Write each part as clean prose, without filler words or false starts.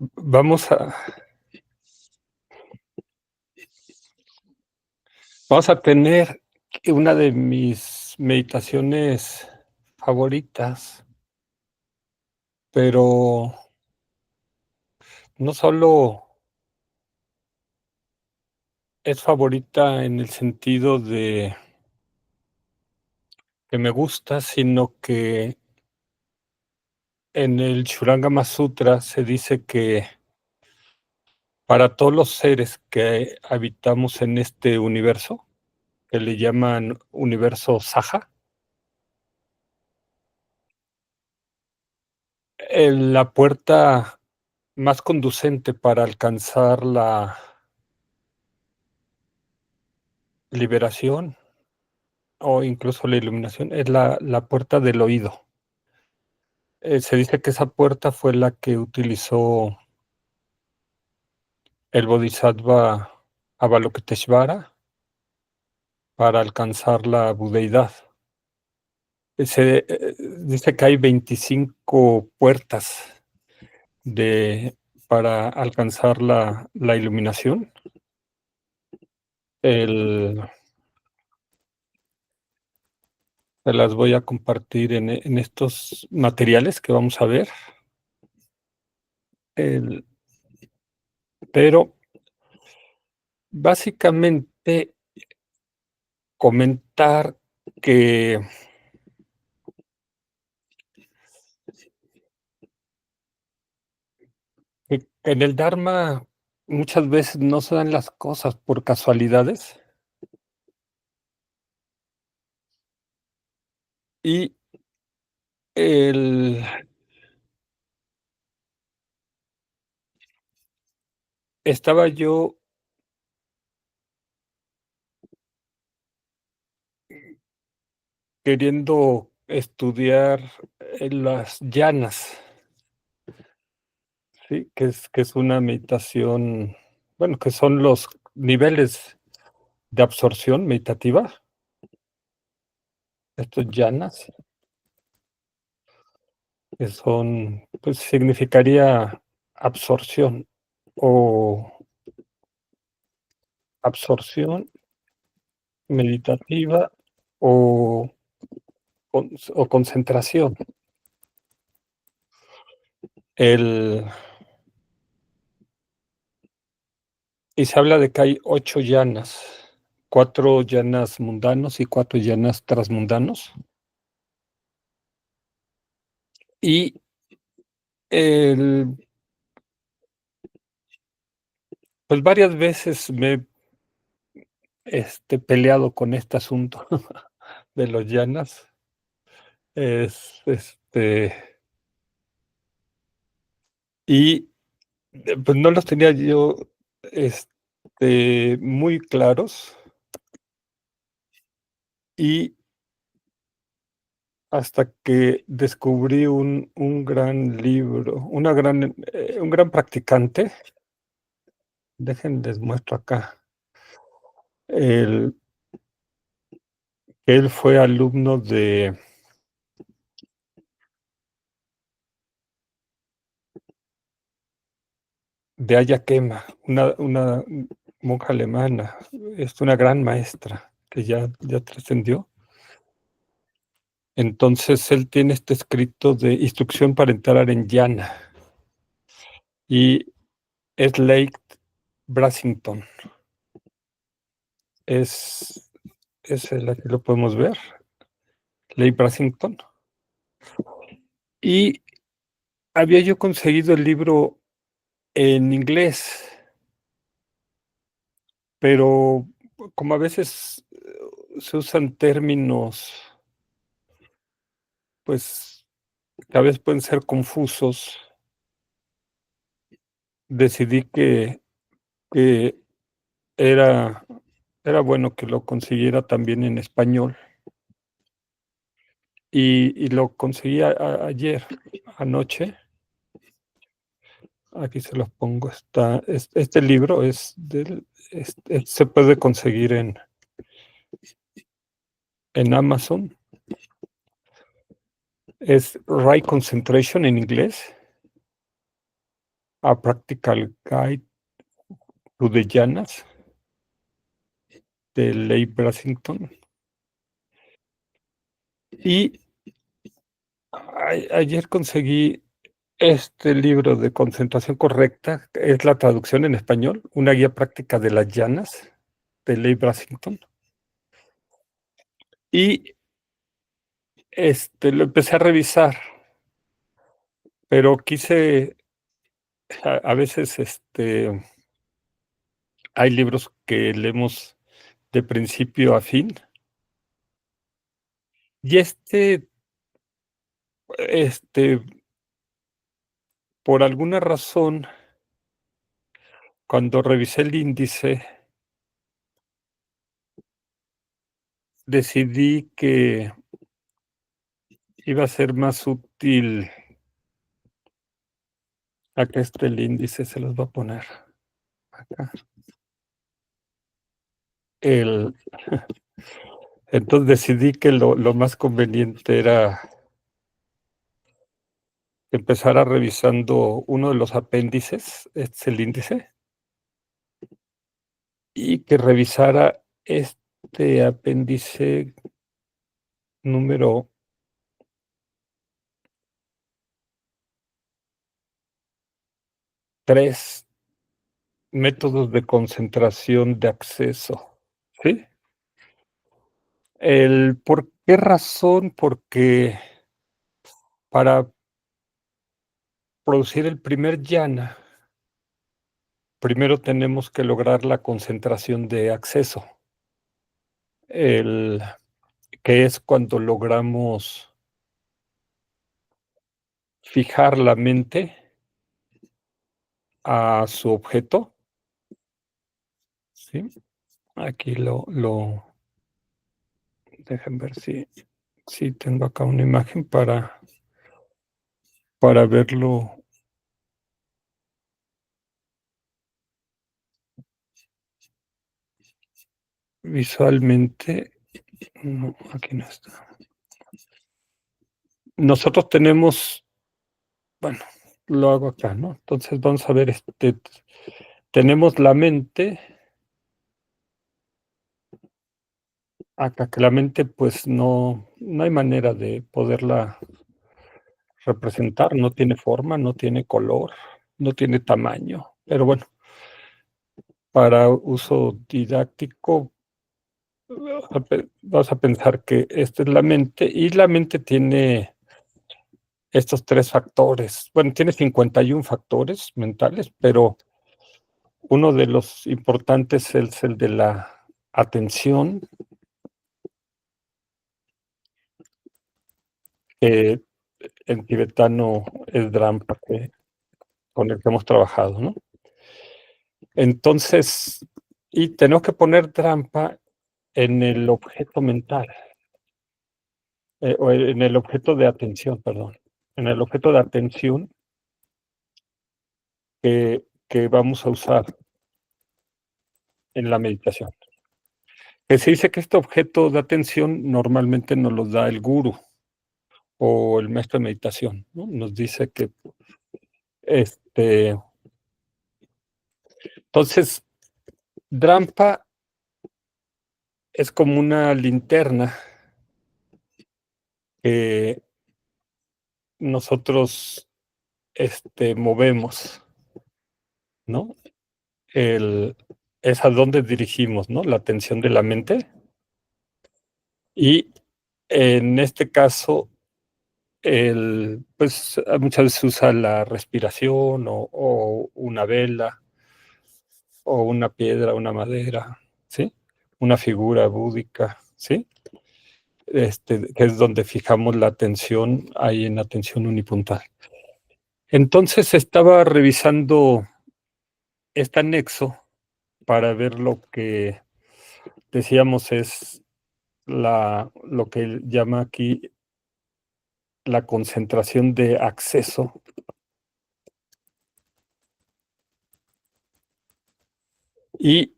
Vamos a vamos a tener una de mis meditaciones favoritas, pero no solo es favorita en el sentido de que me gusta, sino que en el Shurangama Sutra se dice que para todos los seres que habitamos en este universo, que le llaman universo Saha, la puerta más conducente para alcanzar la liberación o incluso la iluminación es la puerta del oído. Se dice que esa puerta fue la que utilizó el Bodhisattva Avalokiteshvara para alcanzar la budeidad. Dice que hay 25 puertas de para alcanzar la iluminación. El Te las voy a compartir en estos materiales que vamos a ver. El Pero básicamente comentar que en el Dharma muchas veces no se dan las cosas por casualidades, y el estaba yo queriendo estudiar, las llanas, ¿sí? Que es una meditación, bueno, que son los niveles de absorción meditativa, estos llanas, que son, pues, significaría absorción o absorción meditativa o concentración. El Y se habla de que hay 8 yanas, 4 yanas mundanos y 4 yanas transmundanos. Y el pues varias veces me he, peleado con este asunto de los yanas. Es, y, pues no los tenía yo, muy claros, y hasta que descubrí un gran libro, un gran practicante. Les muestro acá. El Él fue alumno de Aya Kema, una monja alemana. Es una gran maestra que ya trascendió. Entonces, él tiene este escrito de instrucción para entrar en Jhana, y es Lake Brassington. Es aquí lo podemos ver, Lake Brassington. Y había yo conseguido el libro en inglés, pero como a veces, se usan términos, pues, que a veces pueden ser confusos, decidí que era bueno que lo consiguiera también en español, y lo conseguí ayer, anoche. Aquí se los pongo. Este libro es se puede conseguir en Amazon. Es Right Concentration en inglés, A Practical Guide to the Llanas, de Leigh Brasington. Y ayer conseguí este libro de Concentración Correcta, es la traducción en español, una guía práctica de las llanas, de Leigh Brasington. Y, lo empecé a revisar, pero quise a veces, hay libros que leemos de principio a fin, y este, por alguna razón, cuando revisé el índice, decidí que iba a ser más útil. Acá está el índice, se los voy a poner acá. El Entonces decidí que lo más conveniente era empezar a revisando uno de los apéndices, este es el índice, y que revisara este apéndice número 3, métodos de concentración de acceso, ¿sí? ¿Por qué razón? Porque para producir el primer yana, primero tenemos que lograr la concentración de acceso, el que es cuando logramos fijar la mente a su objeto, ¿sí? Aquí dejen ver si tengo acá una imagen para verlo visualmente. No, aquí no está. Nosotros tenemos, bueno, lo hago acá, ¿no? Entonces vamos a ver, tenemos la mente acá, que la mente, pues, no hay manera de poderla representar, no tiene forma, no tiene color, no tiene tamaño, pero bueno, para uso didáctico, vamos a pensar que esta es la mente, y la mente tiene estos 3 factores. Bueno, tiene 51 factores mentales, pero uno de los importantes es el de la atención, que en tibetano es Drampa, con el que hemos trabajado, ¿no? Entonces, y tenemos que poner trampa en el objeto mental, o en el objeto de atención, perdón, en el objeto de atención que vamos a usar en la meditación. Que se dice que este objeto de atención normalmente nos lo da el guru o el maestro de meditación, ¿no? Nos dice que, este, entonces, Drampa es como una linterna que nosotros, movemos, ¿no? El Es a dónde dirigimos, ¿no? La atención de la mente. Y en este caso, pues, muchas veces se usa la respiración o una vela o una piedra, una madera, ¿sí? Una figura búdica, ¿sí? Que es donde fijamos la atención, ahí en atención unipuntual. Entonces estaba revisando este anexo para ver lo que decíamos es lo que él llama aquí la concentración de acceso. Y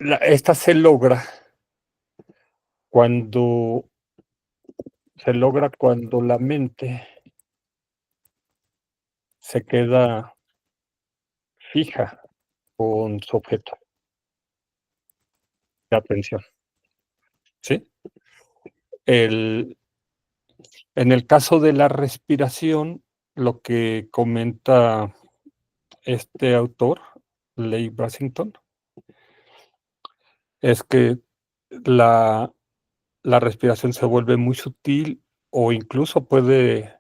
esta cuando se logra cuando la mente se queda fija con su objeto de atención, ¿sí? El En el caso de la respiración, lo que comenta este autor, Leigh Brasington, es que la la respiración se vuelve muy sutil o incluso puede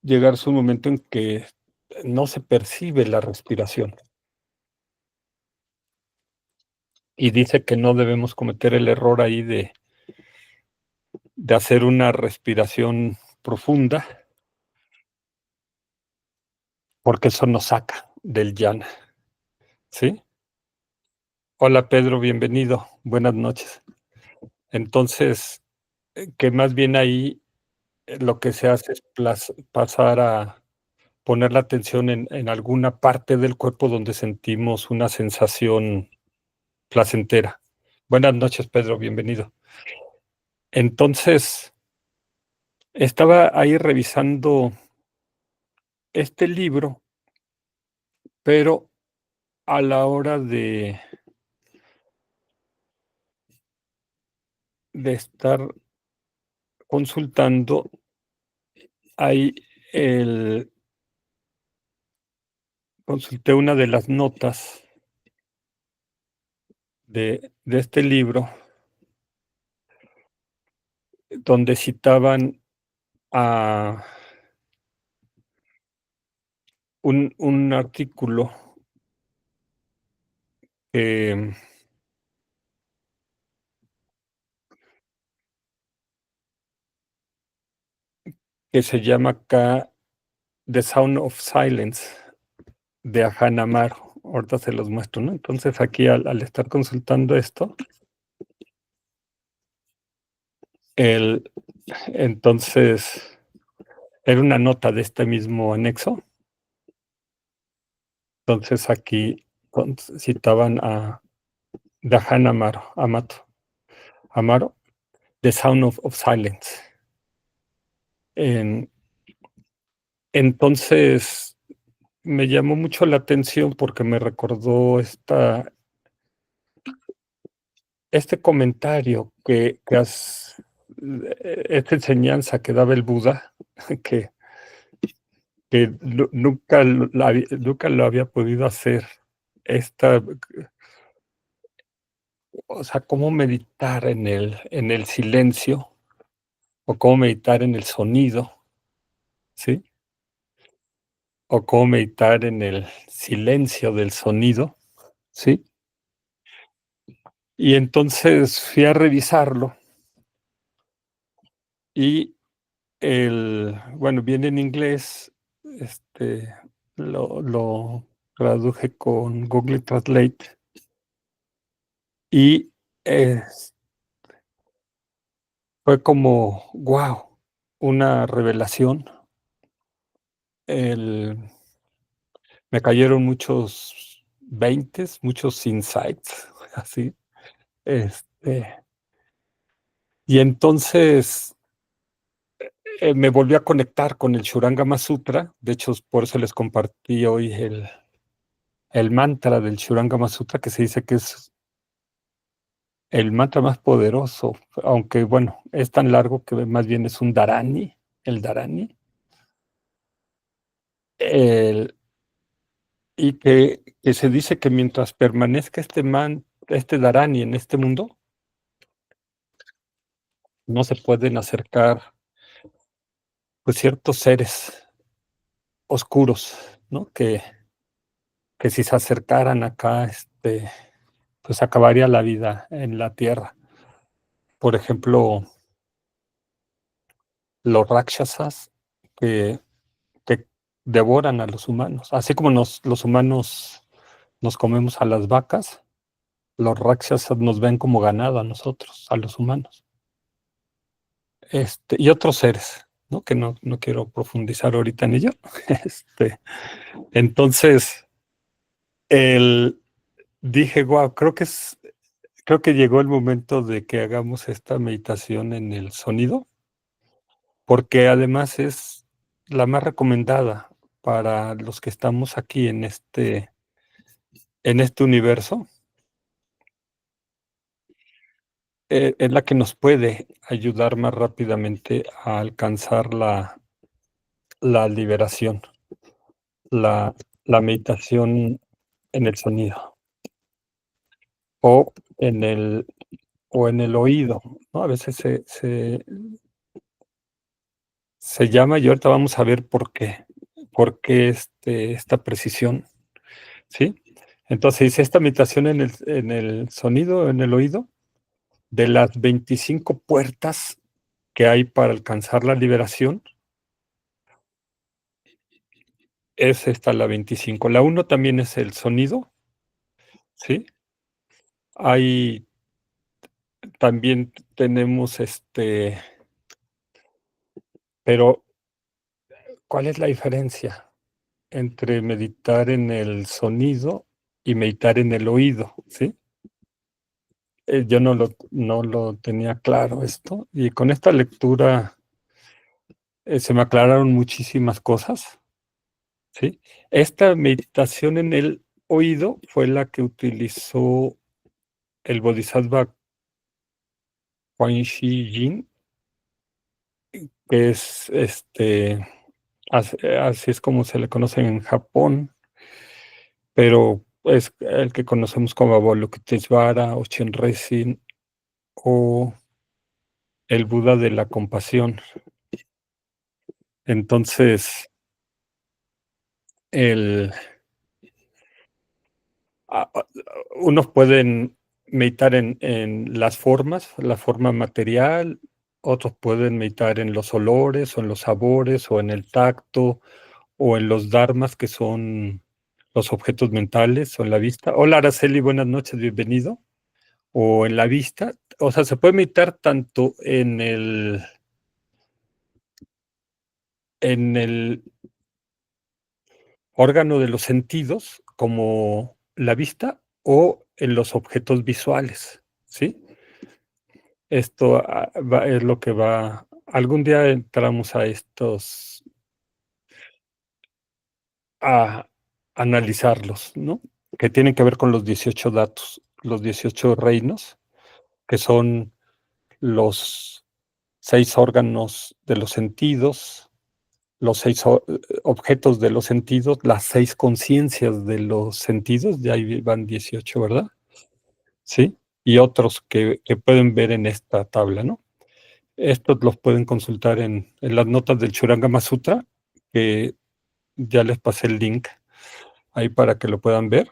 llegarse un momento en que no se percibe la respiración. Y dice que no debemos cometer el error ahí de hacer una respiración profunda, porque eso nos saca del yana, ¿sí? Hola Pedro, bienvenido, buenas noches. Entonces, que más bien ahí, lo que se hace es pasar a poner la atención en alguna parte del cuerpo donde sentimos una sensación placentera. Buenas noches, Pedro, bienvenido. Entonces, estaba ahí revisando este libro, pero a la hora de estar consultando, ahí el consulté una de las notas de este libro, donde citaban a un artículo que se llama acá The Sound of Silence, de Aján Amaro. Ahorita se los muestro, ¿no? Entonces, aquí al estar consultando esto, el entonces, era una nota de este mismo anexo. Entonces, aquí citaban a Dahan Amaro, The Sound of Silence. En entonces, me llamó mucho la atención porque me recordó este comentario esta enseñanza que daba el Buda, que nunca lo había podido hacer. Esta, o sea, cómo meditar en el silencio, o cómo meditar en el sonido, ¿sí? O cómo meditar en el silencio del sonido, ¿sí? Y entonces fui a revisarlo y bueno, viene en inglés, lo traduje con Google Translate y, fue como, ¡guau!, una revelación. El Me cayeron muchos veintes, muchos insights, así, y entonces, me volví a conectar con el Shurangama Sutra. De hecho, por eso les compartí hoy el mantra del Shurangama Sutra, que se dice que es el mantra más poderoso, aunque bueno, es tan largo que más bien es un dharani, el dharani, el y que se dice que mientras permanezca este dharani en este mundo, no se pueden acercar, pues, ciertos seres oscuros, ¿no? Que si se acercaran acá, pues, acabaría la vida en la tierra. Por ejemplo, los rakshasas que que devoran a los humanos. Así como los humanos nos comemos a las vacas, los rakshasas nos ven como ganado a nosotros, a los humanos. Y otros seres, ¿no? Que no quiero profundizar ahorita en ello. Este, entonces, el dije: "Guau, creo que llegó el momento de que hagamos esta meditación en el sonido", porque además es la más recomendada, para los que estamos aquí en este universo, es la que nos puede ayudar más rápidamente a alcanzar la liberación, la la meditación en el sonido, o en el o en el oído, ¿no? A veces se llama, y ahorita vamos a ver por qué, esta precisión, ¿sí? Entonces, dice, esta meditación en el sonido, en el oído, de las 25 puertas que hay para alcanzar la liberación, es esta la 25. La uno también es el sonido, ¿sí? Hay también tenemos, pero, ¿cuál es la diferencia entre meditar en el sonido y meditar en el oído? ¿Sí? Yo no lo tenía claro esto, y con esta lectura, se me aclararon muchísimas cosas, ¿sí? Esta meditación en el oído fue la que utilizó el Bodhisattva Quan Shi Yin, que es, así es como se le conoce en Japón, pero es el que conocemos como Avalokitesvara o Chenrezig o el Buda de la compasión. Entonces, el unos pueden meditar en las formas, la forma material, otros pueden meditar en los olores, o en los sabores, o en el tacto, o en los dharmas, que son los objetos mentales, o en la vista. Hola, Araceli, buenas noches, bienvenido. O en la vista, o sea, se puede meditar tanto en el órgano de los sentidos, como la vista, o en los objetos visuales, ¿sí? Esto, es lo que va algún día entramos a estos, a analizarlos, ¿no? Que tienen que ver con los 18 datos, los 18 reinos, que son los 6 órganos de los sentidos, los 6 objetos de los sentidos, las 6 conciencias de los sentidos, ya ahí van 18, ¿verdad? Sí, y otros que pueden ver en esta tabla, ¿no? Estos los pueden consultar en las notas del Churangama Sutra, que ya les pasé el link ahí para que lo puedan ver.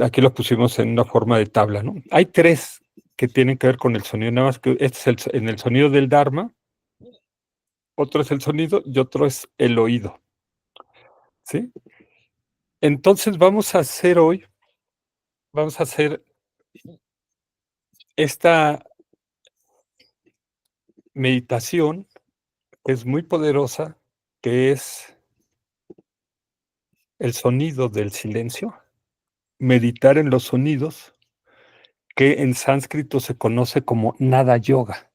Aquí los pusimos en una forma de tabla, ¿no? Hay 3 que tienen que ver con el sonido, nada más que este es en el sonido del Dharma, otro es el sonido y otro es el oído, ¿sí? Entonces vamos a hacer esta meditación, que es muy poderosa, que es el sonido del silencio, meditar en los sonidos, que en sánscrito se conoce como nada yoga,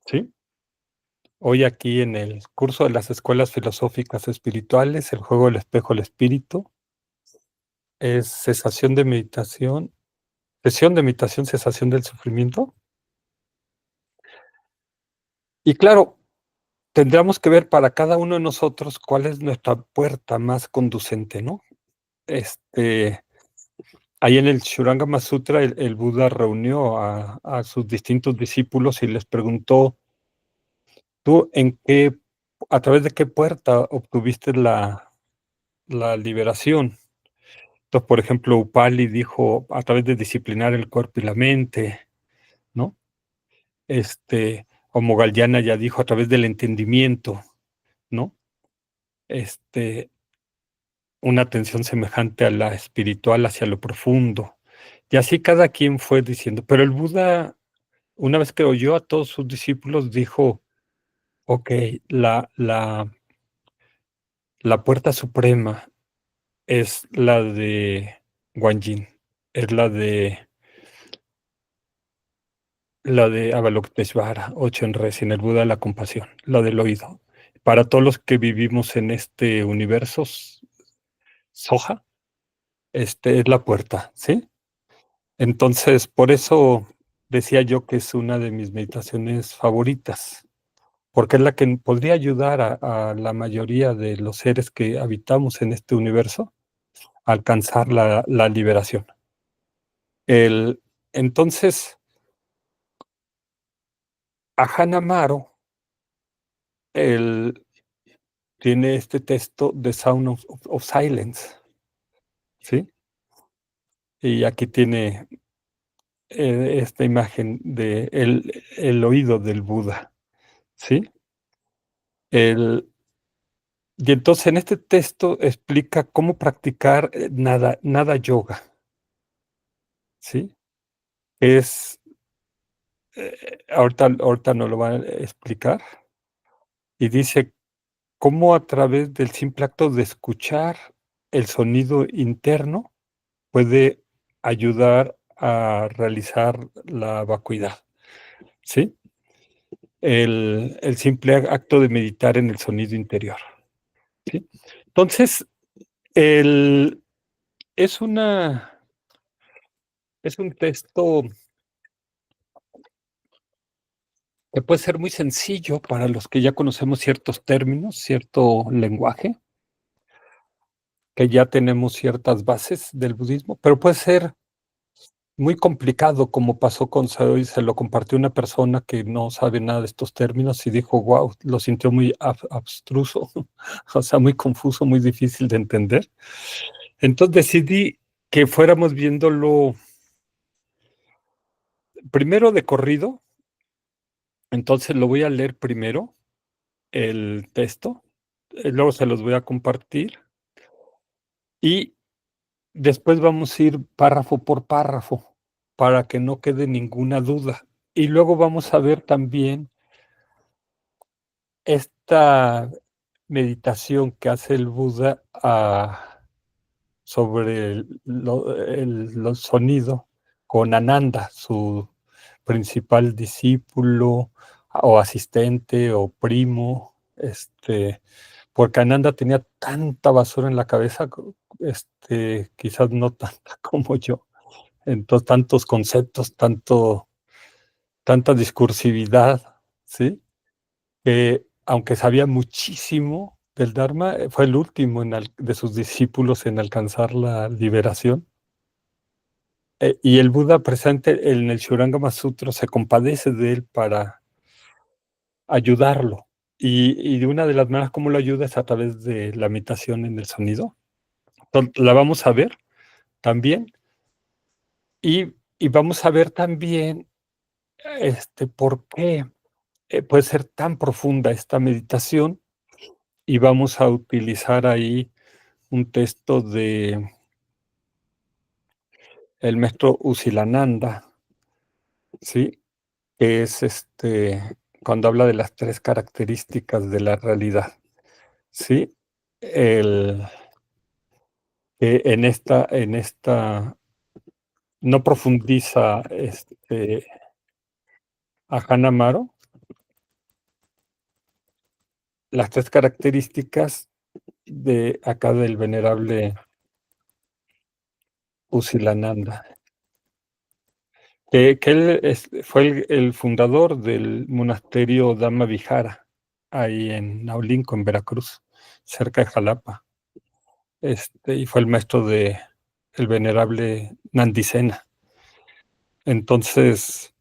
¿sí? Hoy aquí en el curso de las escuelas filosóficas espirituales, el juego del espejo del espíritu es sesión de meditación, cesación del sufrimiento. Y claro, tendríamos que ver para cada uno de nosotros cuál es nuestra puerta más conducente, ¿no? Este, Ahí en el Shurangama Sutra, el Buda reunió a sus distintos discípulos y les preguntó: ¿tú a través de qué puerta obtuviste la liberación? Entonces, por ejemplo, Upali dijo: a través de disciplinar el cuerpo y la mente, ¿no? O Moggallana ya dijo: a través del entendimiento, ¿no? Este, una atención semejante a la espiritual hacia lo profundo. Y así cada quien fue diciendo, pero el Buda, una vez que oyó a todos sus discípulos, dijo: okey, la puerta suprema es la de Guanyin, es la de Avalokitesvara o Chenrezig, en el Buda de la compasión, la del oído. para todos los que vivimos en este universo, Soja, es la puerta, ¿sí? Entonces, por eso decía yo que es una de mis meditaciones favoritas, porque es la que podría ayudar a la mayoría de los seres que habitamos en este universo a alcanzar la liberación. El, entonces, a Hanamaro, él tiene este texto, The Sound of Silence, ¿sí? Y aquí tiene esta imagen de el oído del Buda, ¿sí? El, y entonces en este texto explica cómo practicar nada yoga, ¿sí? Es, ahorita nos lo va a explicar, y dice cómo a través del simple acto de escuchar el sonido interno puede ayudar a realizar la vacuidad, ¿sí? El simple acto de meditar en el sonido interior, ¿sí? Entonces, el, es una, es un texto que puede ser muy sencillo para los que ya conocemos ciertos términos, cierto lenguaje, que ya tenemos ciertas bases del budismo, pero puede ser muy complicado, como pasó con Saoi. Se lo compartió una persona que no sabe nada de estos términos y dijo, wow, lo sintió muy abstruso, o sea, muy confuso, muy difícil de entender. Entonces decidí que fuéramos viéndolo primero de corrido. Entonces lo voy a leer primero, el texto, luego se los voy a compartir y después vamos a ir párrafo por párrafo para que no quede ninguna duda. Y luego vamos a ver también esta meditación que hace el Buda sobre el sonido con Ananda, su principal discípulo o asistente o primo, porque Ananda tenía tanta basura en la cabeza, quizás no tanta como yo, entonces tantos conceptos, tanta discursividad, ¿sí? Que aunque sabía muchísimo del Dharma, fue el último de sus discípulos en alcanzar la liberación. Y el Buda presente en el Shurangama Sutra se compadece de él para ayudarlo. Y de una de las maneras como lo ayuda es a través de la meditación en el sonido. Entonces, la vamos a ver también. Y vamos a ver también por qué puede ser tan profunda esta meditación. Y vamos a utilizar ahí un texto de el maestro Usilananda, ¿sí? Que es cuando habla de las tres características de la realidad, ¿sí? El, en esta no profundiza a Hanamaro las tres características de acá del venerable Usilananda, que él fue el fundador del monasterio Dhamma Vihara, ahí en Naulinco, en Veracruz, cerca de Jalapa. Y fue el maestro de el venerable Nandisena. Entonces,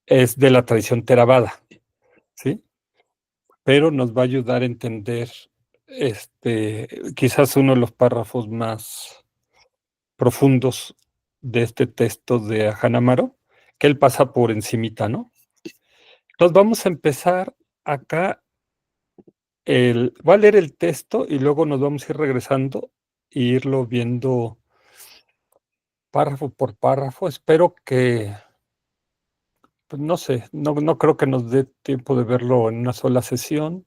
es de la tradición Theravada, ¿sí? Pero nos va a ayudar a entender quizás uno de los párrafos más profundos de este texto de Hanamaro, que él pasa por encimita, ¿no? Entonces vamos a empezar acá. Voy a leer el texto y luego nos vamos a ir regresando e irlo viendo párrafo por párrafo. Espero que, pues no sé, no creo que nos dé tiempo de verlo en una sola sesión,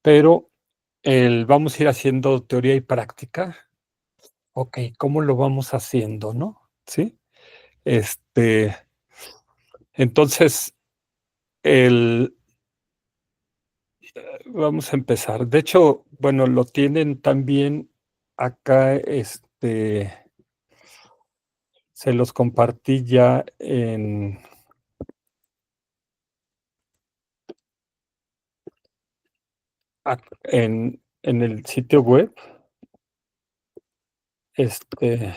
pero vamos a ir haciendo teoría y práctica. Ok, ¿cómo lo vamos haciendo, no? ¿Sí? Este, entonces, el, Vamos a empezar. De hecho, bueno, lo tienen también acá, se los compartí ya en el sitio web, este,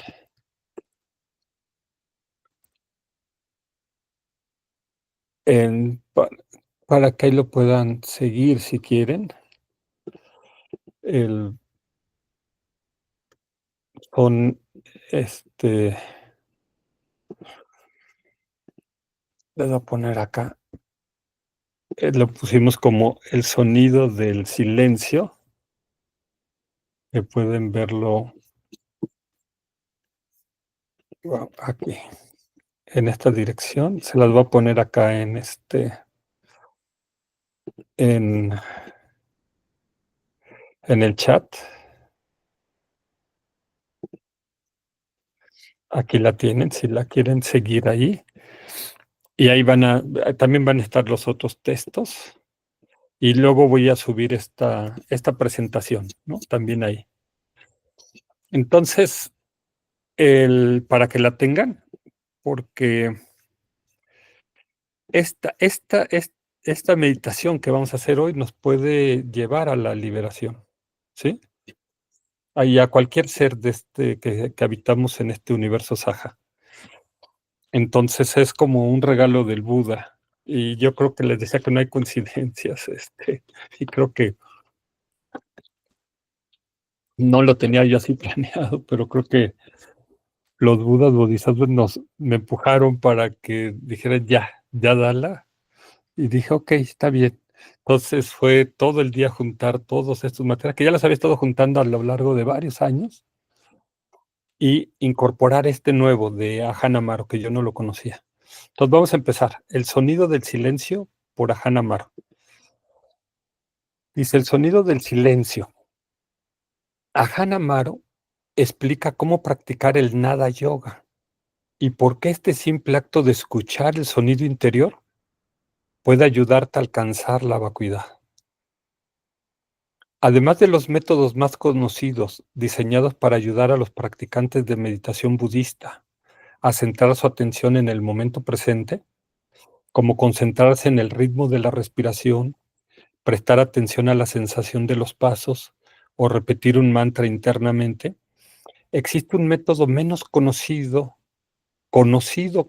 en pa para que ahí lo puedan seguir si quieren. El Con, este, les voy a poner acá, lo pusimos como el sonido del silencio, que pueden verlo aquí, en esta dirección. Se las voy a poner acá en en el chat. Aquí la tienen, si la quieren seguir ahí. Y ahí también van a estar los otros textos. Y luego voy a subir esta presentación, ¿no? También ahí. Entonces, para que la tengan, porque esta, esta, es- esta meditación que vamos a hacer hoy nos puede llevar a la liberación, ¿sí? Y a cualquier ser que habitamos en este universo Saja. Entonces es como un regalo del Buda. Y yo creo que les decía que no hay coincidencias, y creo que no lo tenía yo así planeado, pero creo que los Budas bodhisattvas me empujaron para que dijera ya, ya dala. Y dije, ok, está bien. Entonces fue todo el día juntar todos estos materiales, que ya los había estado juntando a lo largo de varios años, y incorporar este nuevo de Ajahn Amaro, que yo no lo conocía. Entonces vamos a empezar. El sonido del silencio por Ajahn Amaro. Dice, el sonido del silencio. Ajahn Amaro explica cómo practicar el nada yoga y por qué este simple acto de escuchar el sonido interior puede ayudarte a alcanzar la vacuidad. Además de los métodos más conocidos diseñados para ayudar a los practicantes de meditación budista a centrar su atención en el momento presente, como concentrarse en el ritmo de la respiración, prestar atención a la sensación de los pasos o repetir un mantra internamente, existe un método menos conocido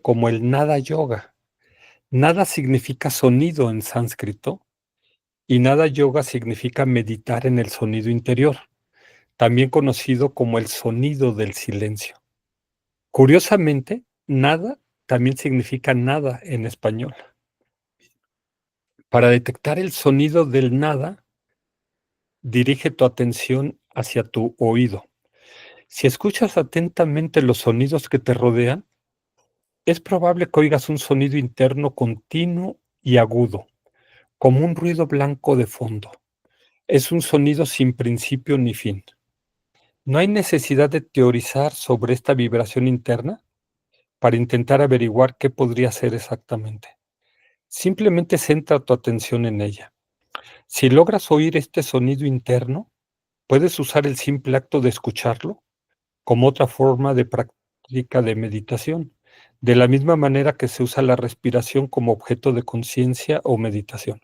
como el nada yoga. Nada significa sonido en sánscrito y nada yoga significa meditar en el sonido interior, también conocido como el sonido del silencio. Curiosamente, nada también significa nada en español. Para detectar el sonido del nada, dirige tu atención hacia tu oído. Si escuchas atentamente los sonidos que te rodean, es probable que oigas un sonido interno continuo y agudo, como un ruido blanco de fondo. Es un sonido sin principio ni fin. No hay necesidad de teorizar sobre esta vibración interna para intentar averiguar qué podría ser exactamente. Simplemente centra tu atención en ella. Si logras oír este sonido interno, puedes usar el simple acto de escucharlo como otra forma de práctica de meditación, de la misma manera que se usa la respiración como objeto de conciencia o meditación.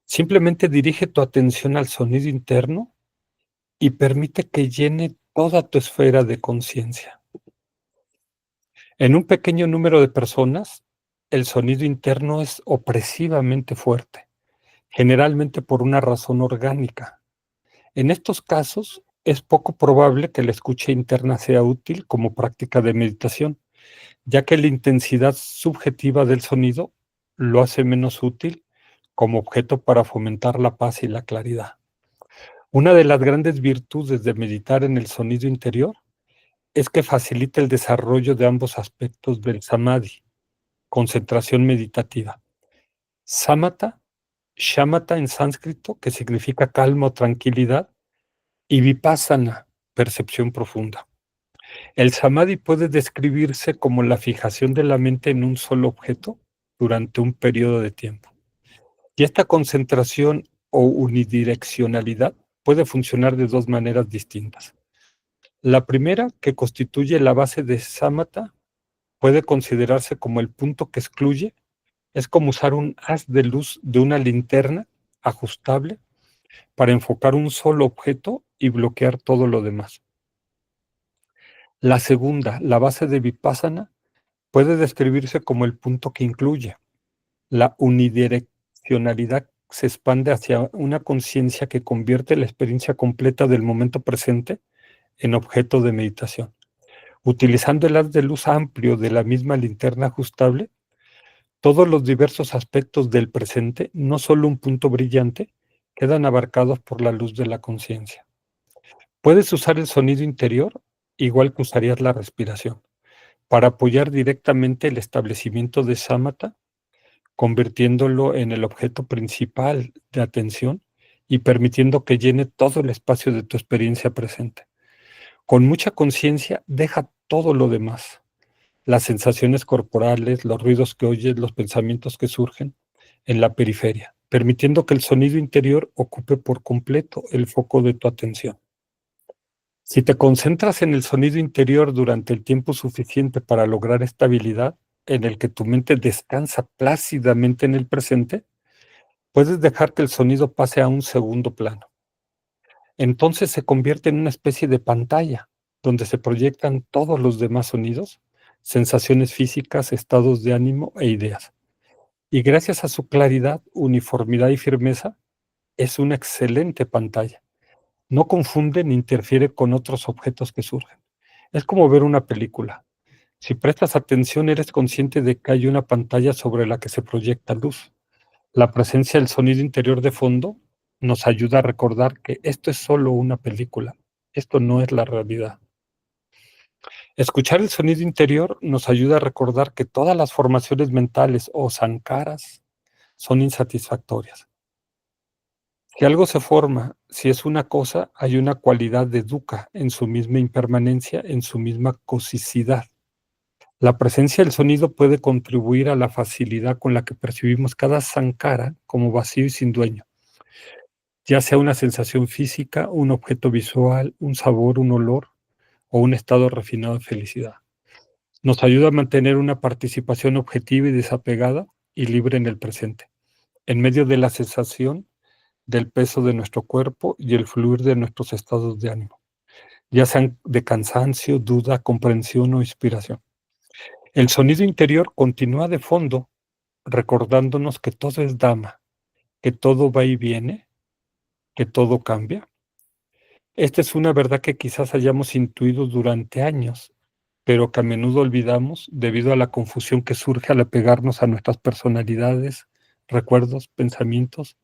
Simplemente dirige tu atención al sonido interno y permite que llene toda tu esfera de conciencia. En un pequeño número de personas, el sonido interno es opresivamente fuerte, generalmente por una razón orgánica. En estos casos, es poco probable que la escucha interna sea útil como práctica de meditación, ya que la intensidad subjetiva del sonido lo hace menos útil como objeto para fomentar la paz y la claridad. Una de las grandes virtudes de meditar en el sonido interior es que facilita el desarrollo de ambos aspectos del samadhi, concentración meditativa. Samatha, shamatha en sánscrito, que significa calma o tranquilidad, y vipassana, percepción profunda. El samadhi puede describirse como la fijación de la mente en un solo objeto durante un periodo de tiempo. Y esta concentración o unidireccionalidad puede funcionar de dos maneras distintas. La primera, que constituye la base de sámata, puede considerarse como el punto que excluye. Es como usar un haz de luz de una linterna ajustable para enfocar un solo objeto y bloquear todo lo demás. La segunda, la base de Vipassana, puede describirse como el punto que incluye. La unidireccionalidad se expande hacia una conciencia que convierte la experiencia completa del momento presente en objeto de meditación. Utilizando el haz de luz amplio de la misma linterna ajustable, todos los diversos aspectos del presente, no solo un punto brillante, quedan abarcados por la luz de la conciencia. Puedes usar el sonido interior igual que usarías la respiración, para apoyar directamente el establecimiento de sámata, convirtiéndolo en el objeto principal de atención y permitiendo que llene todo el espacio de tu experiencia presente. Con mucha conciencia, deja todo lo demás, las sensaciones corporales, los ruidos que oyes, los pensamientos que surgen, en la periferia, permitiendo que el sonido interior ocupe por completo el foco de tu atención. Si te concentras en el sonido interior durante el tiempo suficiente para lograr estabilidad, en el que tu mente descansa plácidamente en el presente, puedes dejar que el sonido pase a un segundo plano. Entonces se convierte en una especie de pantalla, donde se proyectan todos los demás sonidos, sensaciones físicas, estados de ánimo e ideas. Y gracias a su claridad, uniformidad y firmeza, es una excelente pantalla. No confunde ni interfiere con otros objetos que surgen. Es como ver una película. Si prestas atención, eres consciente de que hay una pantalla sobre la que se proyecta luz. La presencia del sonido interior de fondo nos ayuda a recordar que esto es solo una película. Esto no es la realidad. Escuchar el sonido interior nos ayuda a recordar que todas las formaciones mentales o sankaras son insatisfactorias. Si algo se forma, si es una cosa, hay una cualidad de dukkha en su misma impermanencia, en su misma cosicidad. La presencia del sonido puede contribuir a la facilidad con la que percibimos cada sankara como vacío y sin dueño, ya sea una sensación física, un objeto visual, un sabor, un olor o un estado refinado de felicidad. Nos ayuda a mantener una participación objetiva y desapegada y libre en el presente, en medio de la sensación del peso de nuestro cuerpo y el fluir de nuestros estados de ánimo, ya sean de cansancio, duda, comprensión o inspiración. El sonido interior continúa de fondo, recordándonos que todo es Dhamma, que todo va y viene, que todo cambia. Esta es una verdad que quizás hayamos intuido durante años, pero que a menudo olvidamos debido a la confusión que surge al apegarnos a nuestras personalidades, recuerdos, pensamientos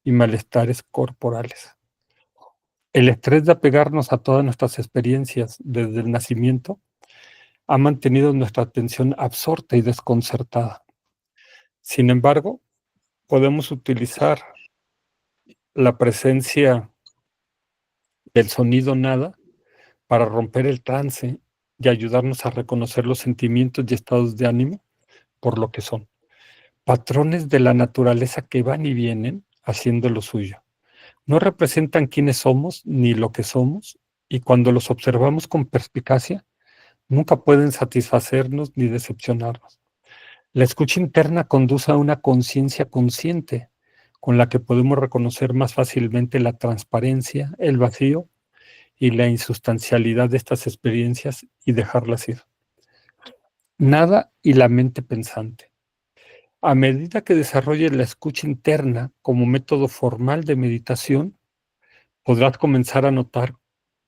y malestares corporales. El estrés de apegarnos a todas nuestras experiencias desde el nacimiento ha mantenido nuestra atención absorta y desconcertada. Sin embargo, podemos utilizar la presencia del sonido nada para romper el trance y ayudarnos a reconocer los sentimientos y estados de ánimo por lo que son. Patrones de la naturaleza que van y vienen haciendo lo suyo. No representan quiénes somos ni lo que somos, y cuando los observamos con perspicacia, nunca pueden satisfacernos ni decepcionarnos. La escucha interna conduce a una conciencia consciente, con la que podemos reconocer más fácilmente la transparencia, el vacío y la insustancialidad de estas experiencias y dejarlas ir. Nada y la mente pensante. A medida que desarrolles la escucha interna como método formal de meditación, podrás comenzar a notar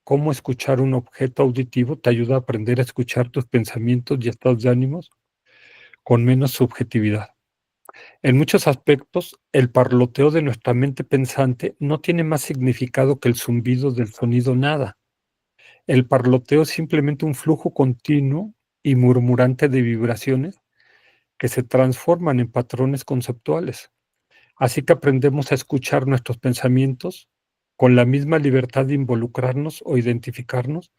cómo escuchar un objeto auditivo te ayuda a aprender a escuchar tus pensamientos y estados de ánimos con menos subjetividad. En muchos aspectos, el parloteo de nuestra mente pensante no tiene más significado que el zumbido del sonido nada. El parloteo es simplemente un flujo continuo y murmurante de vibraciones que se transforman en patrones conceptuales. Así que aprendemos a escuchar nuestros pensamientos con la misma libertad de involucrarnos o identificarnos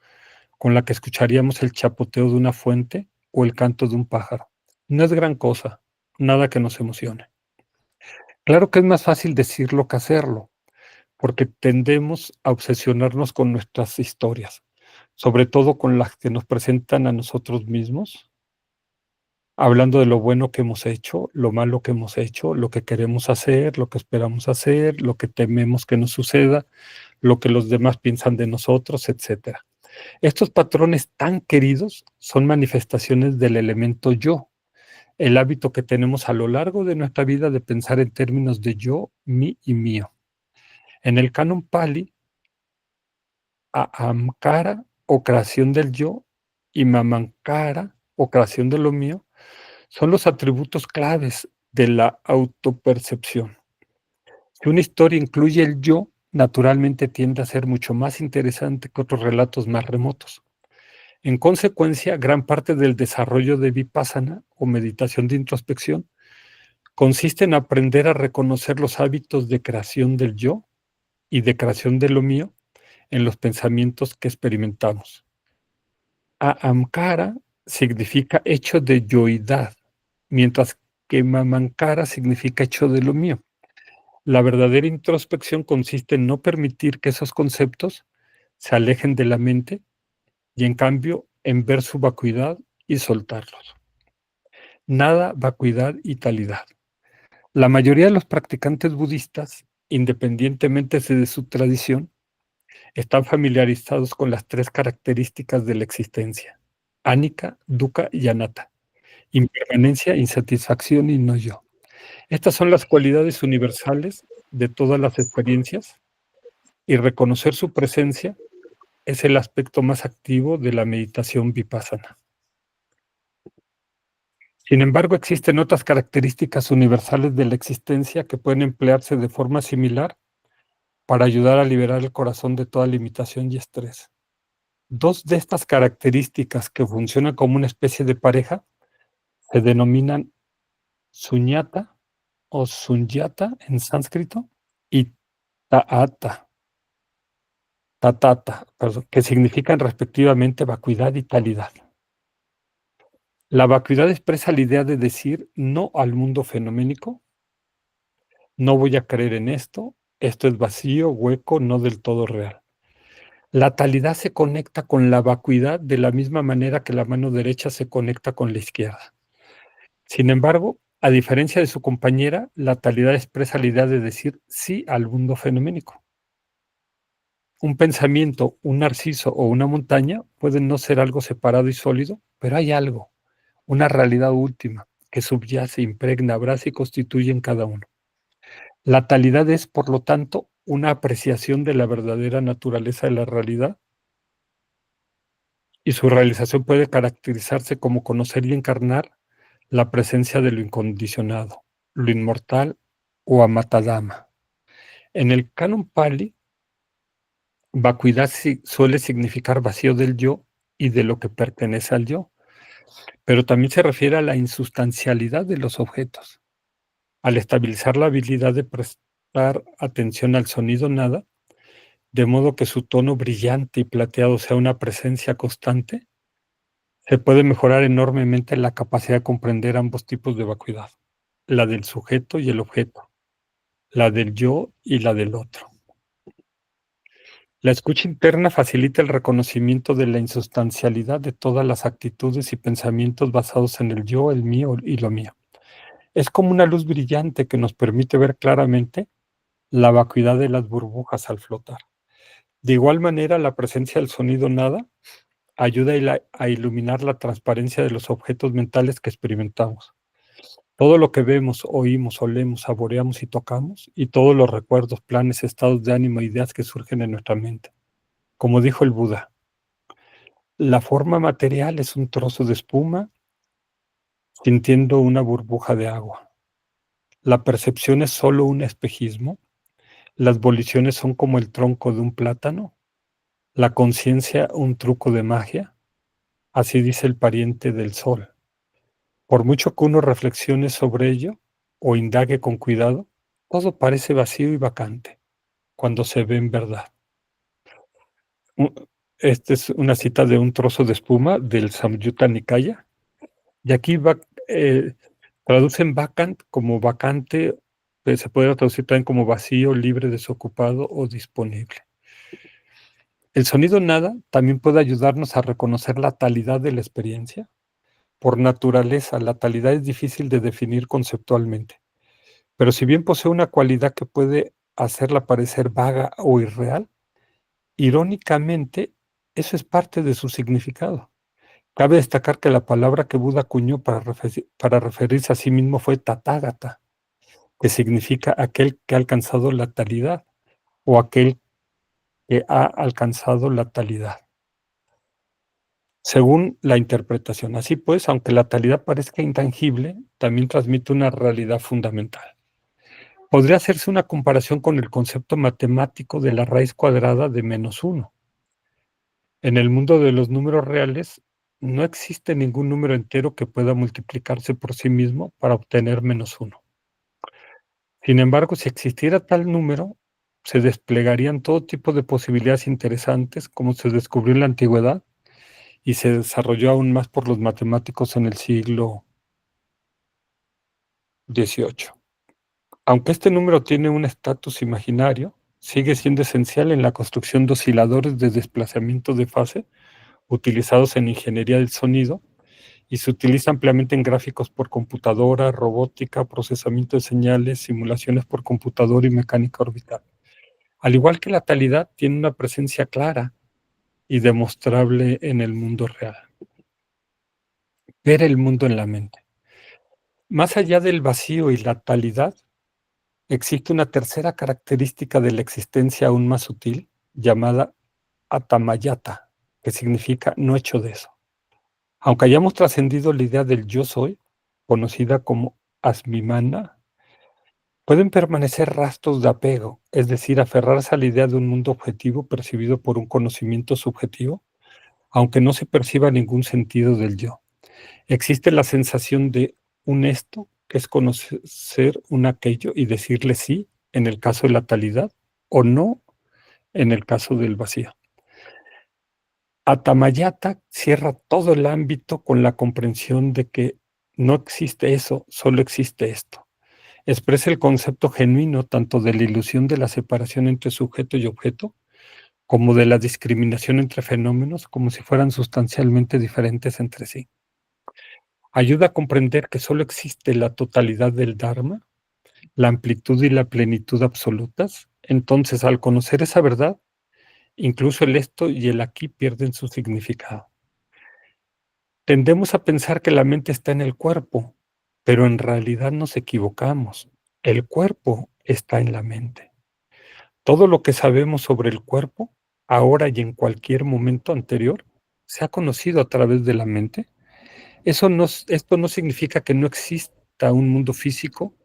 con la que escucharíamos el chapoteo de una fuente o el canto de un pájaro. No es gran cosa, nada que nos emocione. Claro que es más fácil decirlo que hacerlo, porque tendemos a obsesionarnos con nuestras historias, sobre todo con las que nos presentan a nosotros mismos, hablando de lo bueno que hemos hecho, lo malo que hemos hecho, lo que queremos hacer, lo que esperamos hacer, lo que tememos que nos suceda, lo que los demás piensan de nosotros, etcétera. Estos patrones tan queridos son manifestaciones del elemento yo, el hábito que tenemos a lo largo de nuestra vida de pensar en términos de yo, mí y mío. En el canon Pali, Ahamkara o creación del yo y Mamankara o creación de lo mío son los atributos claves de la autopercepción. Si una historia incluye el yo, naturalmente tiende a ser mucho más interesante que otros relatos más remotos. En consecuencia, gran parte del desarrollo de Vipassana o meditación de introspección consiste en aprender a reconocer los hábitos de creación del yo y de creación de lo mío en los pensamientos que experimentamos. Ahamkara significa hecho de yoidad, mientras que Mamankara significa hecho de lo mío. La verdadera introspección consiste en no permitir que esos conceptos se alejen de la mente y en cambio en ver su vacuidad y soltarlos. Nada, vacuidad y talidad. La mayoría de los practicantes budistas, independientemente de su tradición, están familiarizados con las tres características de la existencia: anicca, dukkha y anatta, impermanencia, insatisfacción y no yo. Estas son las cualidades universales de todas las experiencias y reconocer su presencia es el aspecto más activo de la meditación vipassana. Sin embargo, existen otras características universales de la existencia que pueden emplearse de forma similar para ayudar a liberar el corazón de toda limitación y estrés. Dos de estas características que funcionan como una especie de pareja se denominan suñata o sunyata en sánscrito y ta'ata, perdón, que significan respectivamente vacuidad y talidad. La vacuidad expresa la idea de decir no al mundo fenoménico, no voy a creer en esto, esto es vacío, hueco, no del todo real. La talidad se conecta con la vacuidad de la misma manera que la mano derecha se conecta con la izquierda. Sin embargo, a diferencia de su compañera, la talidad expresa la idea de decir sí al mundo fenoménico. Un pensamiento, un narciso o una montaña pueden no ser algo separado y sólido, pero hay algo, una realidad última, que subyace, impregna, abraza y constituye en cada uno. La talidad es, por lo tanto, una apreciación de la verdadera naturaleza de la realidad y su realización puede caracterizarse como conocer y encarnar la presencia de lo incondicionado, lo inmortal o amatadama. En el canon Pali, vacuidad suele significar vacío del yo y de lo que pertenece al yo, pero también se refiere a la insustancialidad de los objetos. Al estabilizar la habilidad de prestar atención al sonido nada, de modo que su tono brillante y plateado sea una presencia constante, se puede mejorar enormemente la capacidad de comprender ambos tipos de vacuidad, la del sujeto y el objeto, la del yo y la del otro. La escucha interna facilita el reconocimiento de la insustancialidad de todas las actitudes y pensamientos basados en el yo, el mío y lo mío. Es como una luz brillante que nos permite ver claramente la vacuidad de las burbujas al flotar. De igual manera, la presencia del sonido nada ayuda a iluminar la transparencia de los objetos mentales que experimentamos. Todo lo que vemos, oímos, olemos, saboreamos y tocamos, y todos los recuerdos, planes, estados de ánimo, ideas que surgen en nuestra mente. Como dijo el Buda, la forma material es un trozo de espuma sintiendo una burbuja de agua. La percepción es solo un espejismo. Las voliciones son como el tronco de un plátano. La conciencia un truco de magia. Así dice el pariente del sol. Por mucho que uno reflexione sobre ello o indague con cuidado, todo parece vacío y vacante cuando se ve en verdad. Esta es una cita de un trozo de espuma del Samyutta Nikaya, y aquí traducen vacant como vacante, se puede traducir también como vacío, libre, desocupado o disponible. El sonido nada también puede ayudarnos a reconocer la talidad de la experiencia. Por naturaleza, la talidad es difícil de definir conceptualmente, pero si bien posee una cualidad que puede hacerla parecer vaga o irreal, irónicamente, eso es parte de su significado. Cabe destacar que la palabra que Buda acuñó para referirse a sí mismo fue Tathagata, que significa aquel que ha alcanzado la talidad o aquel que ha alcanzado la talidad, según la interpretación. Así pues, aunque la talidad parezca intangible, también transmite una realidad fundamental. Podría hacerse una comparación con el concepto matemático de la raíz cuadrada de -1. En el mundo de los números reales, no existe ningún número entero que pueda multiplicarse por sí mismo para obtener -1. Sin embargo, si existiera tal número, se desplegarían todo tipo de posibilidades interesantes, como se descubrió en la antigüedad y se desarrolló aún más por los matemáticos en el siglo XVIII. Aunque este número tiene un estatus imaginario, sigue siendo esencial en la construcción de osciladores de desplazamiento de fase utilizados en ingeniería del sonido y se utiliza ampliamente en gráficos por computadora, robótica, procesamiento de señales, simulaciones por computadora y mecánica orbital. Al igual que la talidad, tiene una presencia clara y demostrable en el mundo real. Ver el mundo en la mente. Más allá del vacío y la talidad, existe una tercera característica de la existencia aún más sutil, llamada atamayata, que significa no hecho de eso. Aunque hayamos trascendido la idea del yo soy, conocida como asmimana, pueden permanecer rastros de apego, es decir, aferrarse a la idea de un mundo objetivo percibido por un conocimiento subjetivo, aunque no se perciba ningún sentido del yo. Existe la sensación de un esto, que es conocer un aquello y decirle sí en el caso de la talidad o no en el caso del vacío. Atamayata cierra todo el ámbito con la comprensión de que no existe eso, solo existe esto. Expresa el concepto genuino tanto de la ilusión de la separación entre sujeto y objeto, como de la discriminación entre fenómenos, como si fueran sustancialmente diferentes entre sí. Ayuda a comprender que solo existe la totalidad del Dharma, la amplitud y la plenitud absolutas. Entonces, al conocer esa verdad, incluso el esto y el aquí pierden su significado. Tendemos a pensar que la mente está en el cuerpo, pero en realidad nos equivocamos. El cuerpo está en la mente. Todo lo que sabemos sobre el cuerpo, ahora y en cualquier momento anterior, se ha conocido a través de la mente. Esto no significa que no exista un mundo físico,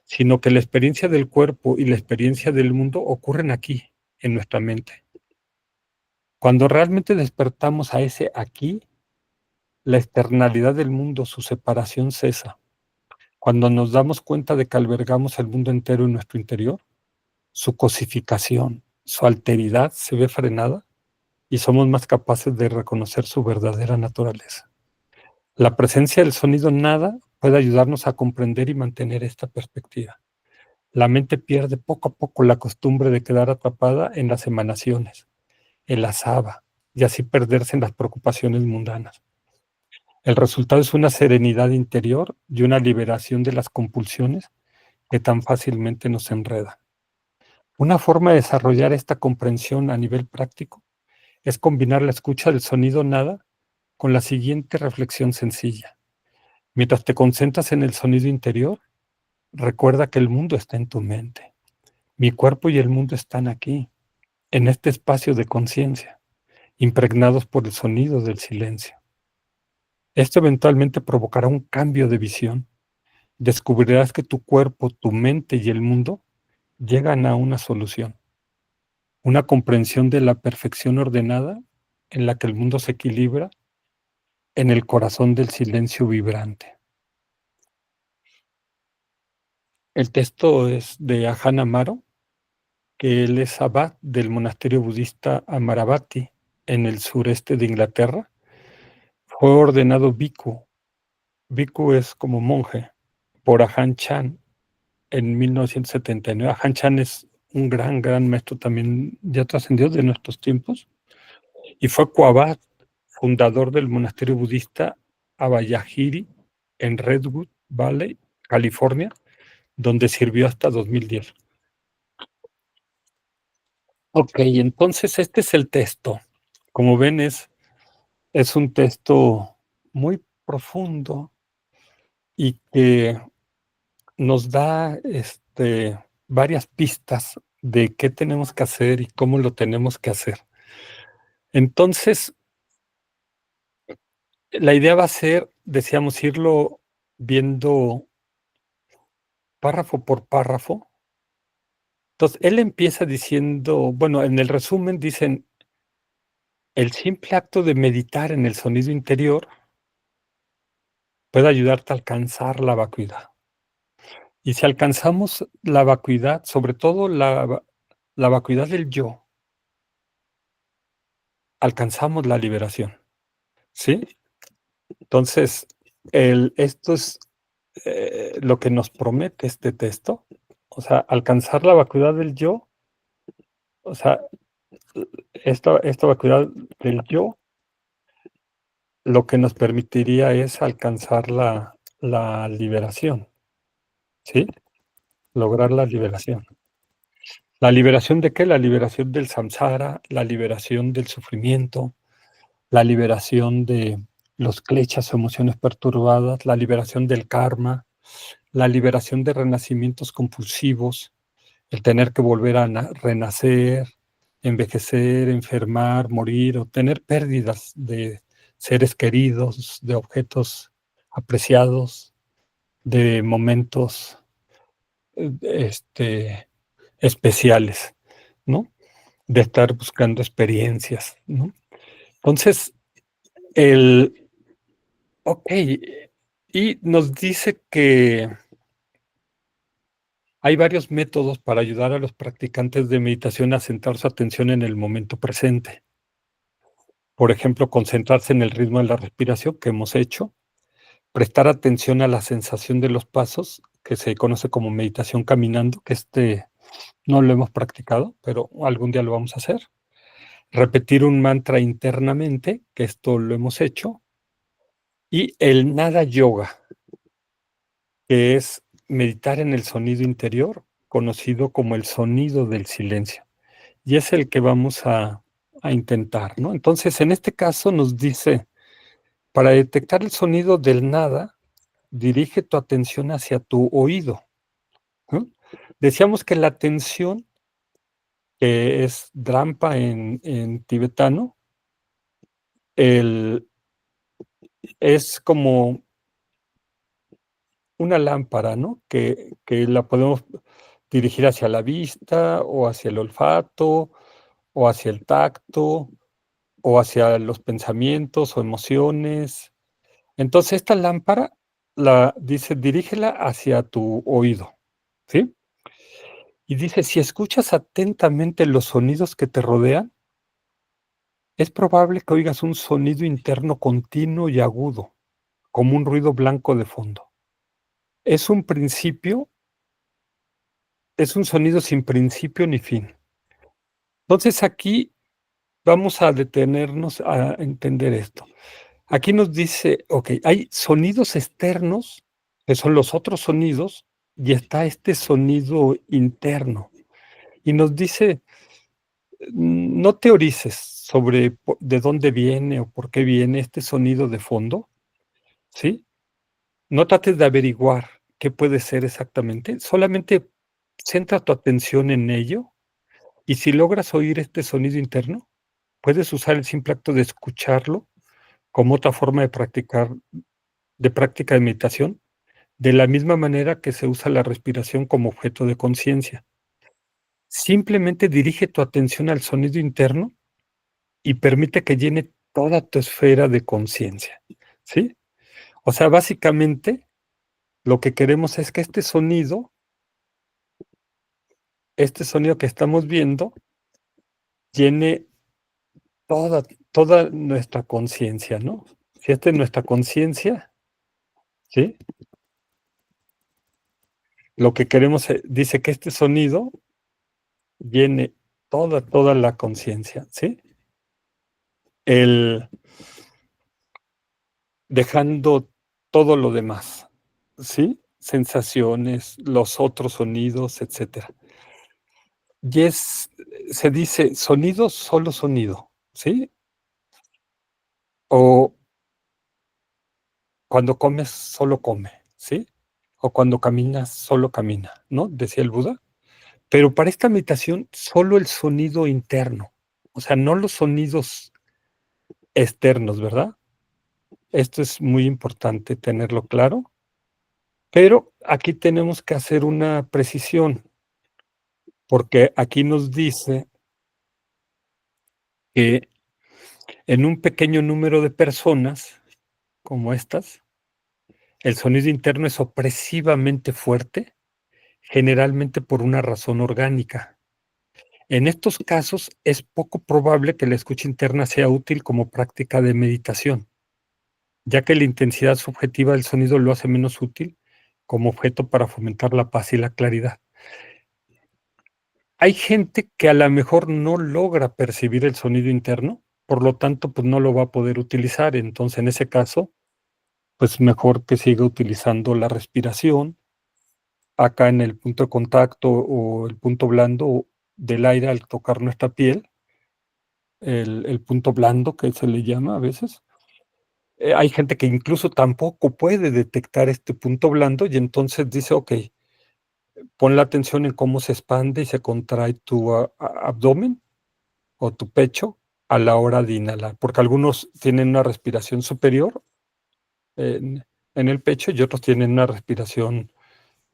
sino que la experiencia del cuerpo y la experiencia del mundo ocurren aquí, en nuestra mente. Cuando realmente despertamos a ese aquí, la externalidad del mundo, su separación cesa. Cuando nos damos cuenta de que albergamos el mundo entero en nuestro interior, su cosificación, su alteridad se ve frenada y somos más capaces de reconocer su verdadera naturaleza. La presencia del sonido nada puede ayudarnos a comprender y mantener esta perspectiva. La mente pierde poco a poco la costumbre de quedar atrapada en las emanaciones, en la saba, y así perderse en las preocupaciones mundanas. El resultado es una serenidad interior y una liberación de las compulsiones que tan fácilmente nos enredan. Una forma de desarrollar esta comprensión a nivel práctico es combinar la escucha del sonido nada con la siguiente reflexión sencilla. Mientras te concentras en el sonido interior, recuerda que el mundo está en tu mente. Mi cuerpo y el mundo están aquí, en este espacio de conciencia, impregnados por el sonido del silencio. Esto eventualmente provocará un cambio de visión. Descubrirás que tu cuerpo, tu mente y el mundo llegan a una solución, una comprensión de la perfección ordenada en la que el mundo se equilibra en el corazón del silencio vibrante. El texto es de Ajahn Amaro, que él es abad del monasterio budista Amaravati en el sureste de Inglaterra. Fue ordenado bhikkhu. Bhikkhu es como monje, por Ajahn Chah, en 1979. Han Chan es un gran maestro también, ya trascendió de nuestros tiempos, y fue Kuabat, fundador del monasterio budista Avalajiri en Redwood Valley, California, donde sirvió hasta 2010. Ok, entonces este es el texto. Como ven, es un texto muy profundo y que nos da varias pistas de qué tenemos que hacer y cómo lo tenemos que hacer. Entonces, la idea va a ser, decíamos, irlo viendo párrafo por párrafo. Entonces, él empieza diciendo, bueno, en el resumen dicen, el simple acto de meditar en el sonido interior puede ayudarte a alcanzar la vacuidad. Y si alcanzamos la vacuidad, sobre todo la vacuidad del yo, alcanzamos la liberación, ¿sí? Entonces, esto es lo que nos promete este texto, o sea, alcanzar la vacuidad del yo, o sea, esta vacuidad del yo, lo que nos permitiría es alcanzar la liberación, ¿sí? Lograr la liberación. ¿La liberación de qué? La liberación del samsara, la liberación del sufrimiento, la liberación de los kleshas o emociones perturbadas, la liberación del karma, la liberación de renacimientos compulsivos, el tener que volver a renacer, envejecer, enfermar, morir o tener pérdidas de seres queridos, de objetos apreciados, de momentos especiales, ¿no? De estar buscando experiencias, ¿no? Entonces, el, ok, y nos dice que hay varios métodos para ayudar a los practicantes de meditación a centrar su atención en el momento presente. Por ejemplo, concentrarse en el ritmo de la respiración que hemos hecho, prestar atención a la sensación de los pasos, que se conoce como meditación caminando, que no lo hemos practicado, pero algún día lo vamos a hacer. Repetir un mantra internamente, que esto lo hemos hecho, y el nada yoga, que es meditar en el sonido interior, conocido como el sonido del silencio. Y es el que vamos a intentar, ¿no? Entonces, en este caso nos dice, para detectar el sonido del nada, dirige tu atención hacia tu oído, ¿no? Decíamos que la atención, que es drampa en tibetano, es como una lámpara, ¿no? Que la podemos dirigir hacia la vista o hacia el olfato o hacia el tacto o hacia los pensamientos o emociones. Entonces, esta lámpara dice, dirígela hacia tu oído, ¿sí? Y dice, si escuchas atentamente los sonidos que te rodean, es probable que oigas un sonido interno continuo y agudo, como un ruido blanco de fondo. Es un principio, es un sonido sin principio ni fin. Entonces aquí vamos a detenernos a entender esto. Aquí nos dice, ok, hay sonidos externos, que son los otros sonidos, y está este sonido interno. Y nos dice, no teorices sobre de dónde viene o por qué viene este sonido de fondo, ¿sí? No trates de averiguar qué puede ser exactamente, solamente centra tu atención en ello y si logras oír este sonido interno, puedes usar el simple acto de escucharlo como otra forma de práctica de meditación, de la misma manera que se usa la respiración como objeto de conciencia. Simplemente dirige tu atención al sonido interno y permite que llene toda tu esfera de conciencia, ¿sí? O sea, básicamente, lo que queremos es que este sonido que estamos viendo, llene toda, toda nuestra conciencia, ¿no? Si esta es nuestra conciencia, ¿sí? Lo que queremos, dice que este sonido llene toda la conciencia, ¿sí? El dejando todo lo demás, ¿sí? Sensaciones, los otros sonidos, etcétera. Y se dice sonido, solo sonido, ¿sí? O cuando comes, solo come, ¿sí? O cuando caminas, solo camina, ¿no? Decía el Buda. Pero para esta meditación, solo el sonido interno, o sea, no los sonidos externos, ¿verdad? Esto es muy importante tenerlo claro, pero aquí tenemos que hacer una precisión, porque aquí nos dice que en un pequeño número de personas como estas, el sonido interno es opresivamente fuerte, generalmente por una razón orgánica. En estos casos es poco probable que la escucha interna sea útil como práctica de meditación, ya que la intensidad subjetiva del sonido lo hace menos útil como objeto para fomentar la paz y la claridad. Hay gente que a la mejor no logra percibir el sonido interno, por lo tanto, pues no lo va a poder utilizar. Entonces, en ese caso, pues mejor que siga utilizando la respiración acá en el punto de contacto o el punto blando del aire al tocar nuestra piel, el punto blando que se le llama a veces. Hay gente que incluso tampoco puede detectar este punto blando y entonces dice, ok, pon la atención en cómo se expande y se contrae tu abdomen o tu pecho a la hora de inhalar, porque algunos tienen una respiración superior en, en el pecho y otros tienen una respiración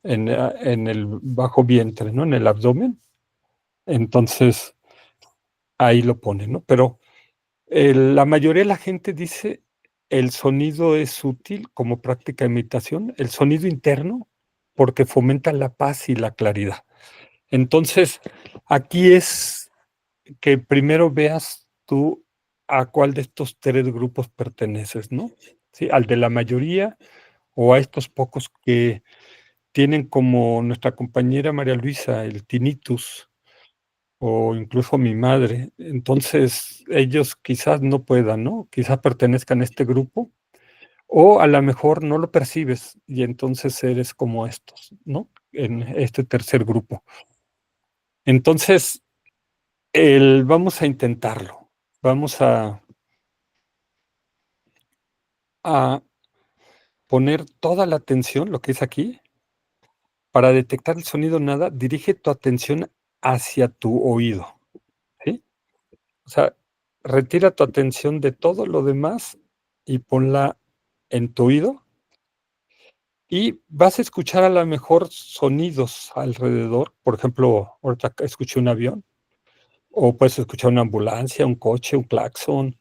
en el bajo vientre, ¿no? En el abdomen. Entonces, ahí lo pone, ¿no? Pero la mayoría de la gente dice el sonido es útil como práctica de meditación, el sonido interno, porque fomenta la paz y la claridad. Entonces, aquí es que primero veas tú a cuál de estos tres grupos perteneces, ¿no? Sí, al de la mayoría o a estos pocos que tienen como nuestra compañera María Luisa el tinnitus o incluso mi madre. Entonces, ellos quizás no puedan, ¿no? Quizás pertenezcan a este grupo o a lo mejor no lo percibes y entonces eres como estos, ¿no? En este tercer grupo. Entonces, vamos a intentarlo. Vamos a poner toda la atención, lo que es aquí, para detectar el sonido nada, dirige tu atención hacia tu oído, ¿sí? O sea, retira tu atención de todo lo demás y ponla en tu oído y vas a escuchar a lo mejor sonidos alrededor. Por ejemplo, ahorita escuché un avión, o puedes escuchar una ambulancia, un coche, un claxon,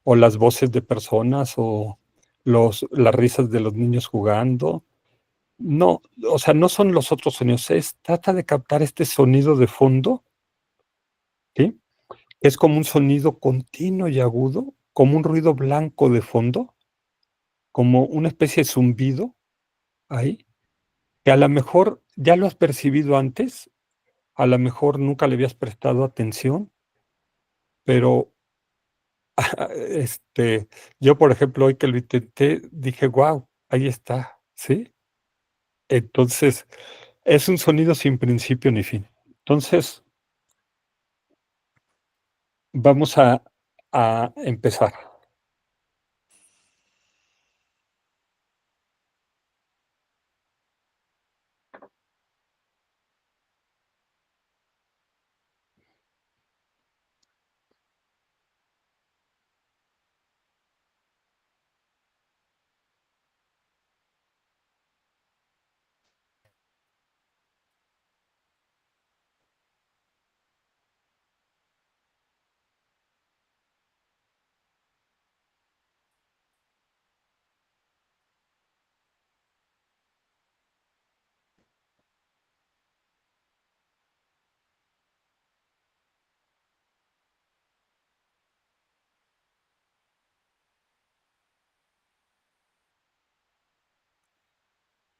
o las voces de personas, o las risas de los niños jugando. No, o sea, no son los otros sonidos, trata de captar este sonido de fondo, ¿sí? Es como un sonido continuo y agudo, como un ruido blanco de fondo, como una especie de zumbido ahí, que a lo mejor ya lo has percibido antes, a lo mejor nunca le habías prestado atención, pero yo, por ejemplo, hoy que lo intenté, dije: "Guau, ahí está", ¿sí? Entonces, es un sonido sin principio ni fin. Entonces, vamos a empezar.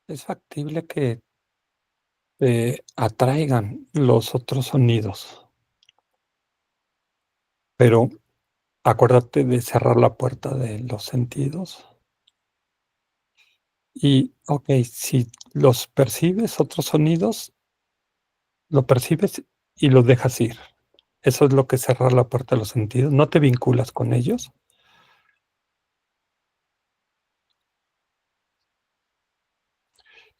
Es factible que atraigan los otros sonidos, pero acuérdate de cerrar la puerta de los sentidos y, okey, si los percibes, otros sonidos, lo percibes y los dejas ir. Eso es lo que es cerrar la puerta de los sentidos, no te vinculas con ellos.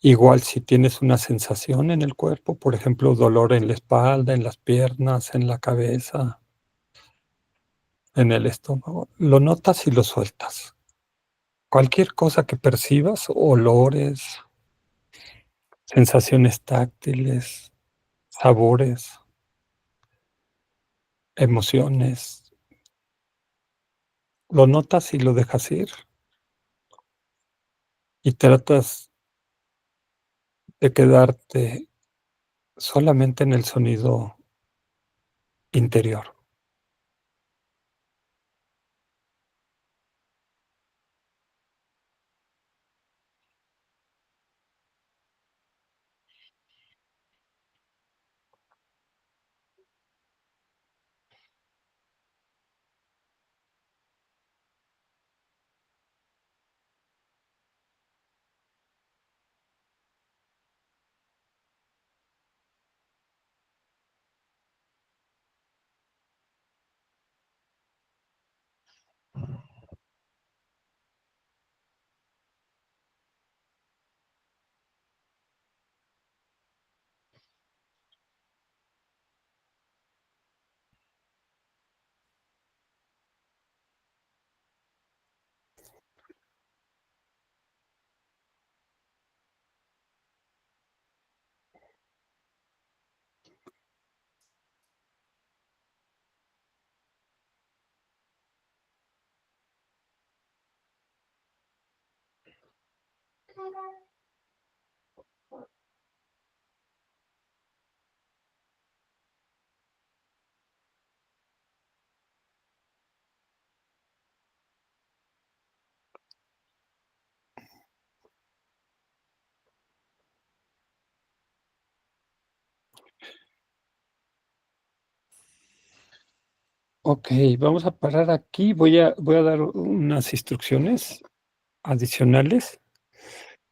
Igual si tienes una sensación en el cuerpo, por ejemplo, dolor en la espalda, en las piernas, en la cabeza, en el estómago, lo notas y lo sueltas. Cualquier cosa que percibas, olores, sensaciones táctiles, sabores, emociones, lo notas y lo dejas ir, y tratas de quedarte solamente en el sonido interior. Okey, vamos a parar aquí. Voy a dar unas instrucciones adicionales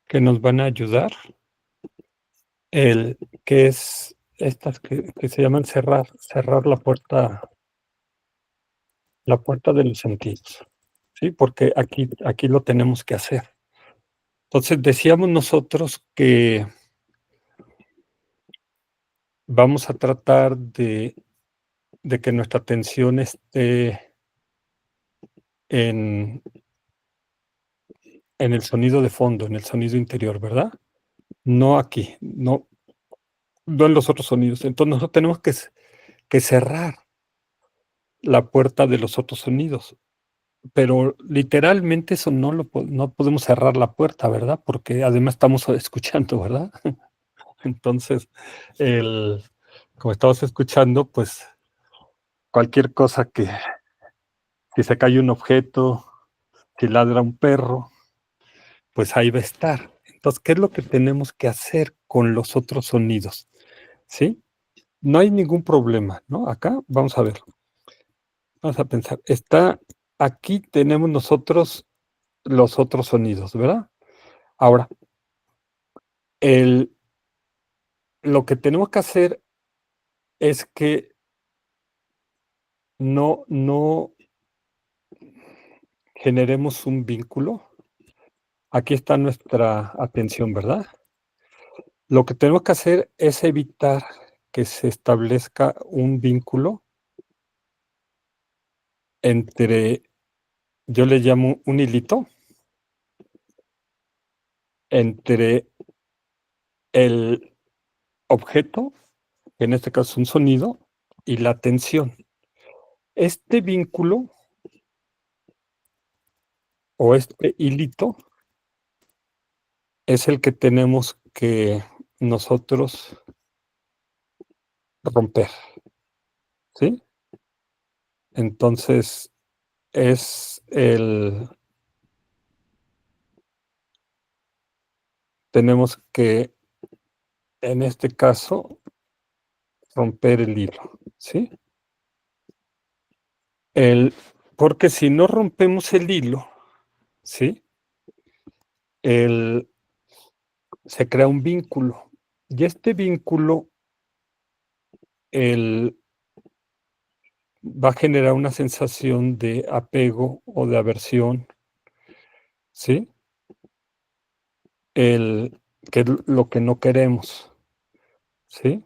que nos van a ayudar. El que es estas que se llaman cerrar la puerta de los sentidos, ¿sí? Porque aquí lo tenemos que hacer. Entonces, decíamos nosotros que vamos a tratar de que nuestra atención esté en el sonido de fondo, en el sonido interior, ¿verdad? No aquí, no en los otros sonidos. Entonces, nosotros tenemos que cerrar la puerta de los otros sonidos, pero literalmente eso no podemos cerrar la puerta, ¿verdad? Porque además estamos escuchando, ¿verdad? Entonces, el como estamos escuchando, pues, cualquier cosa que si se cae un objeto, si ladra un perro, pues ahí va a estar. Entonces, ¿qué es lo que tenemos que hacer con los otros sonidos? ¿Sí? No hay ningún problema, ¿no? Acá, vamos a ver, vamos a pensar, aquí tenemos nosotros los otros sonidos, ¿verdad? Ahora, el lo que tenemos que hacer es que no generemos un vínculo. Aquí está nuestra atención, ¿verdad? Lo que tenemos que hacer es evitar que se establezca un vínculo entre, yo le llamo un hilito, entre el objeto, que en este caso es un sonido, y la atención. Este vínculo o este hilito es el que tenemos que nosotros romper, ¿sí? Entonces, es el tenemos que en este caso, romper el hilo, ¿sí? El, porque si no rompemos el hilo, ¿sí? El, se crea un vínculo. Y este vínculo el, va a generar una sensación de apego o de aversión, ¿sí? Que es lo que no queremos, ¿sí?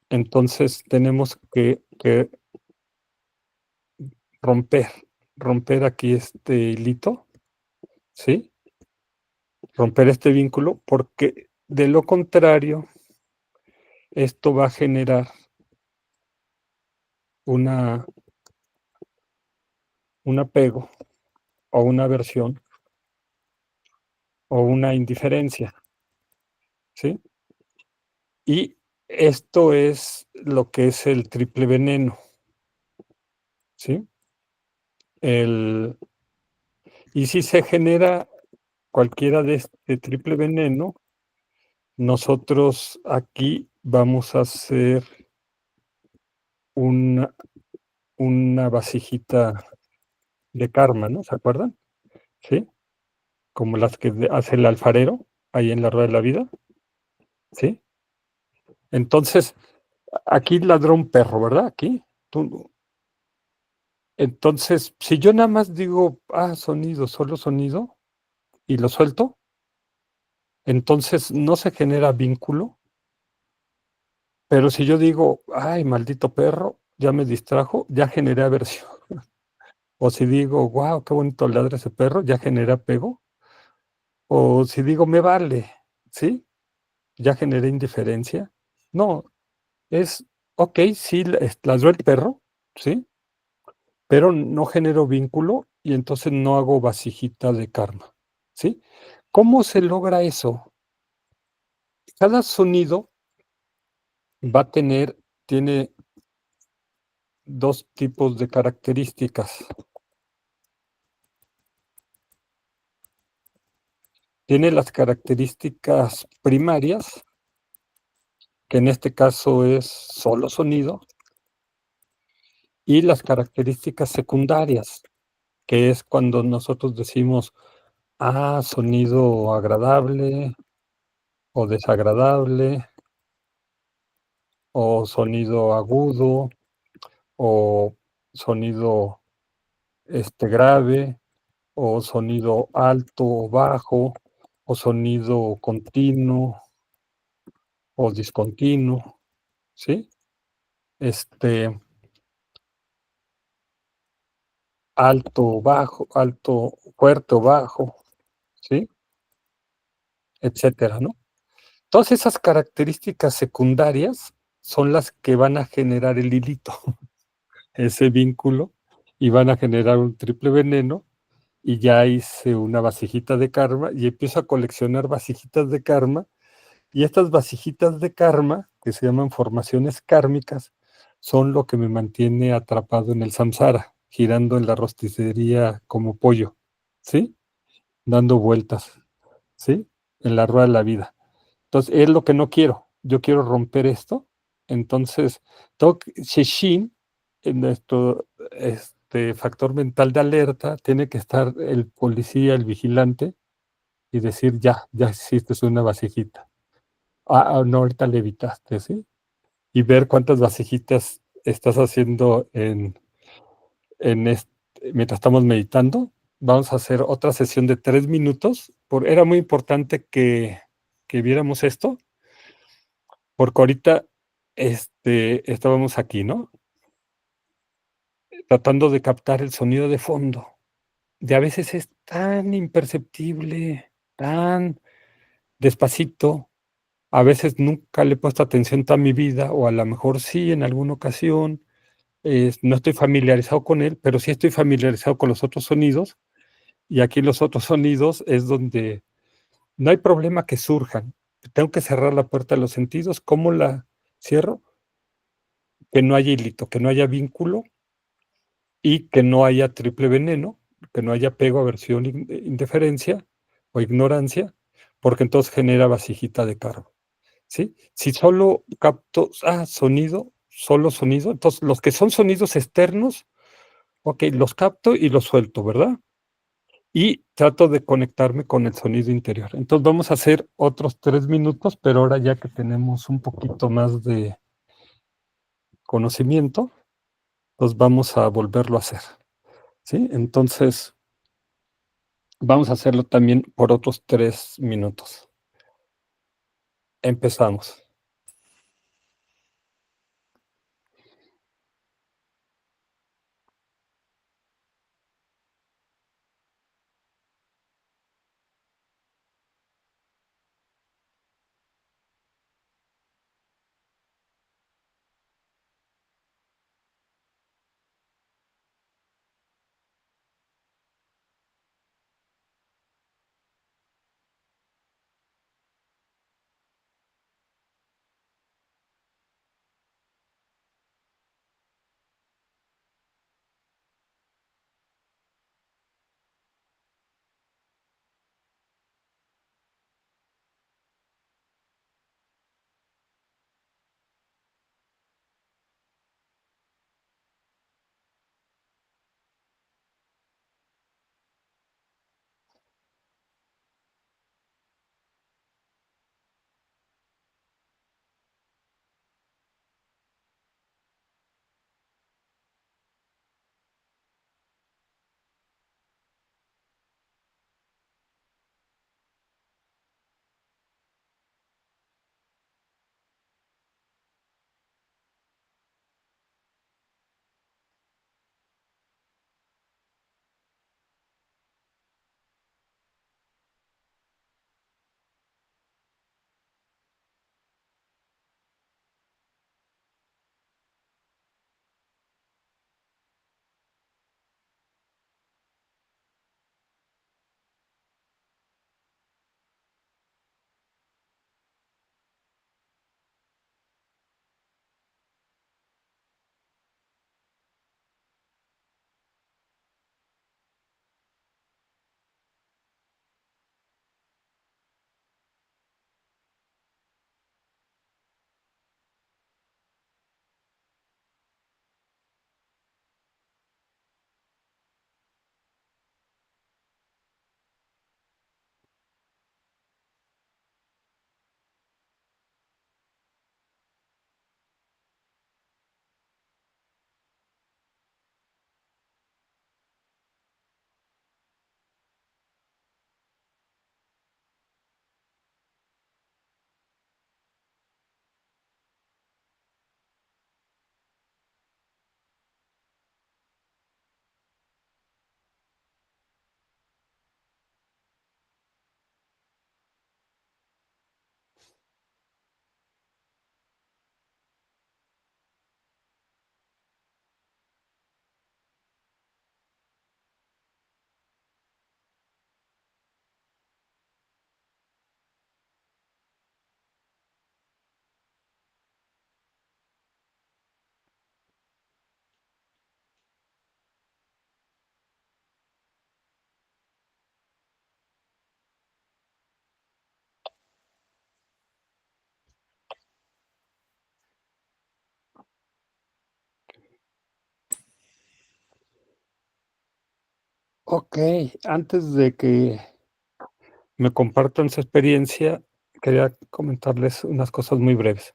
Entonces tenemos que romper, romper aquí este hilito, ¿sí? Romper este vínculo, porque de lo contrario, esto va a generar una, un apego o una aversión o una indiferencia, ¿sí? Y esto es lo que es el triple veneno, ¿sí? El, y si se genera cualquiera de este triple veneno, nosotros aquí vamos a hacer una, una vasijita de karma, ¿no? ¿Se acuerdan? ¿Sí? Como las que hace el alfarero ahí en la rueda de la vida, ¿sí? Entonces, aquí ladró un perro, ¿verdad? Aquí. Entonces, si yo nada más digo, sonido, solo sonido, y lo suelto, entonces no se genera vínculo, pero si yo digo, ay, maldito perro, ya me distrajo, ya generé aversión. O si digo, wow, qué bonito ladra ese perro, ya genera apego. O si digo, me vale, ¿sí? Ya generé indiferencia. No, es, ok, sí, ladró el perro, ¿sí? Pero no genero vínculo y entonces no hago vasijita de karma, ¿sí? ¿Cómo se logra eso? Cada sonido va a tener, tiene dos tipos de características. Tiene las características primarias, que en este caso es solo sonido, y las características secundarias, que es cuando nosotros decimos, sonido agradable o desagradable, o sonido agudo, o sonido grave, o sonido alto o bajo, o sonido continuo o discontinuo, ¿sí? Este, alto, bajo, alto, fuerte o bajo, ¿sí? Etcétera, ¿no? Todas esas características secundarias son las que van a generar el hilito, ese vínculo, y van a generar un triple veneno, y ya hice una vasijita de karma, y empiezo a coleccionar vasijitas de karma, y estas vasijitas de karma, que se llaman formaciones kármicas, son lo que me mantiene atrapado en el samsara, girando en la rosticería como pollo, ¿sí? Dando vueltas, ¿sí? En la rueda de la vida. Entonces, es lo que no quiero. Yo quiero romper esto. Entonces, Sheshin, en nuestro factor mental de alerta, tiene que estar el policía, el vigilante, y decir, ya hiciste una vasijita. No, ahorita le evitaste, ¿sí? Y ver cuántas vasijitas estás haciendo mientras estamos meditando. Vamos a hacer otra sesión de 3 minutos. Era muy importante que viéramos esto, porque ahorita estábamos aquí, ¿no? Tratando de captar el sonido de fondo. Y a veces es tan imperceptible, tan despacito. A veces nunca le he puesto atención toda mi vida, o a lo mejor sí en alguna ocasión. No estoy familiarizado con él, pero sí estoy familiarizado con los otros sonidos. Y aquí los otros sonidos es donde no hay problema que surjan. Tengo que cerrar la puerta de los sentidos. ¿Cómo la cierro? Que no haya hilito, que no haya vínculo y que no haya triple veneno, que no haya apego, aversión, indiferencia o ignorancia, porque entonces genera vasijita de karma. ¿sí? Si solo capto, sonido, solo sonido, entonces los que son sonidos externos, okey, los capto y los suelto, ¿verdad? Y trato de conectarme con el sonido interior. Entonces, vamos a hacer otros 3 minutos, pero ahora ya que tenemos un poquito más de conocimiento, pues vamos a volverlo a hacer, ¿sí? Entonces, vamos a hacerlo también por otros 3 minutos. Empezamos. Okey, antes de que me compartan su experiencia, quería comentarles unas cosas muy breves.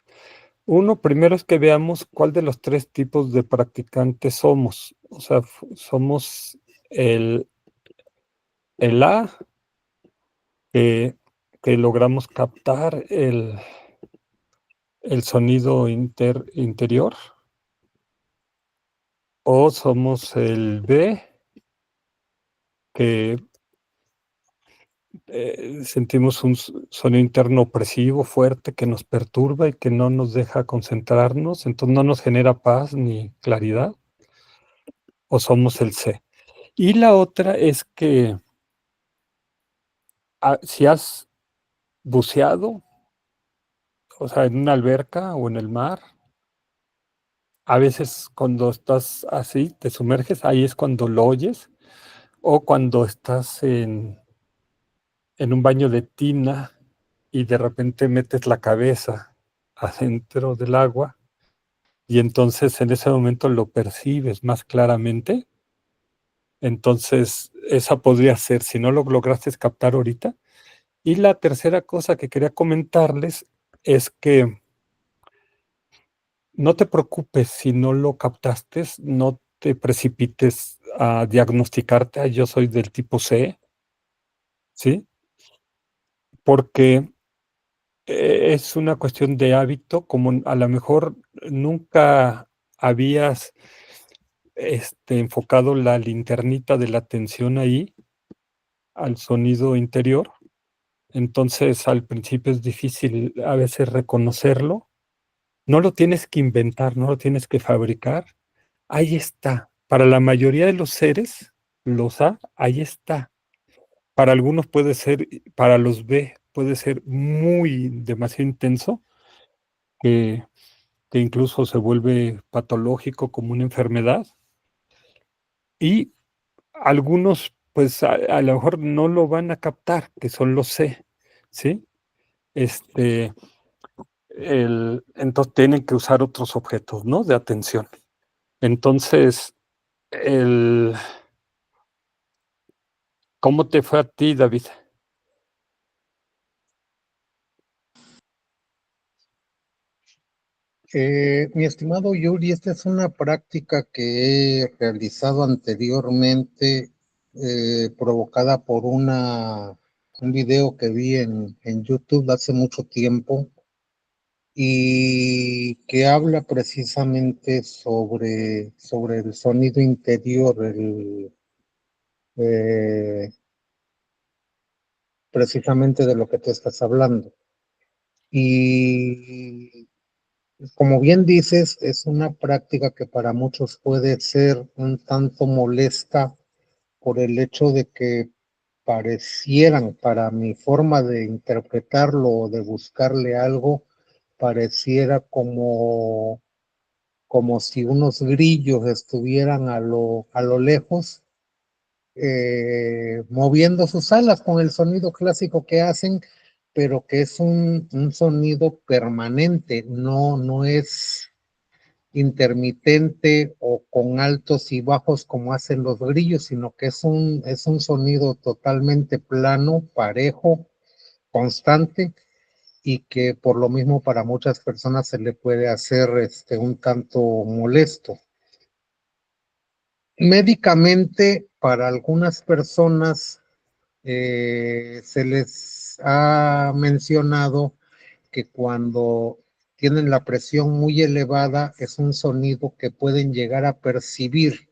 Uno, primero es que veamos cuál de los 3 tipos de practicantes somos. O sea, somos el A, que logramos captar el sonido interior, o somos el B, que, sentimos un sonido interno opresivo, fuerte, que nos perturba y que no nos deja concentrarnos, entonces no nos genera paz ni claridad, o somos el C. Y la otra es que, si has buceado, o sea, en una alberca o en el mar, a veces cuando estás así, te sumerges, ahí es cuando lo oyes, o cuando estás en un baño de tina y de repente metes la cabeza adentro del agua y entonces en ese momento lo percibes más claramente. Entonces, esa podría ser, si no lo lograste captar ahorita. Y la tercera cosa que quería comentarles es que no te preocupes si no lo captaste, no te precipites a diagnosticarte, yo soy del tipo C, ¿sí? Porque es una cuestión de hábito, como a lo mejor nunca habías enfocado la linternita de la atención ahí, al sonido interior. Entonces, al principio es difícil a veces reconocerlo. No lo tienes que inventar, no lo tienes que fabricar. Ahí está. Para la mayoría de los seres, los A, ahí está. Para algunos puede ser, para los B, puede ser muy demasiado intenso, que, que incluso se vuelve patológico como una enfermedad. Y algunos, pues a lo mejor no lo van a captar, que son los C, ¿sí? Este, entonces tienen que usar otros objetos, ¿no? De atención. Entonces, el, ¿cómo te fue a ti, David? Mi estimado Yuri, esta es una práctica que he realizado anteriormente, provocada por un video que vi en YouTube hace mucho tiempo y que habla precisamente sobre el sonido interior, eh, precisamente de lo que tú estás hablando. Y como bien dices, es una práctica que para muchos puede ser un tanto molesta por el hecho de que parecieran, para mi forma de interpretarlo o de buscarle algo, pareciera como si unos grillos estuvieran a lo lejos, moviendo sus alas con el sonido clásico que hacen, pero que es un sonido permanente, no es intermitente o con altos y bajos como hacen los grillos, sino que es un sonido totalmente plano, parejo, constante, y que por lo mismo para muchas personas se le puede hacer un tanto molesto. Médicamente, para algunas personas se les ha mencionado que cuando tienen la presión muy elevada es un sonido que pueden llegar a percibir.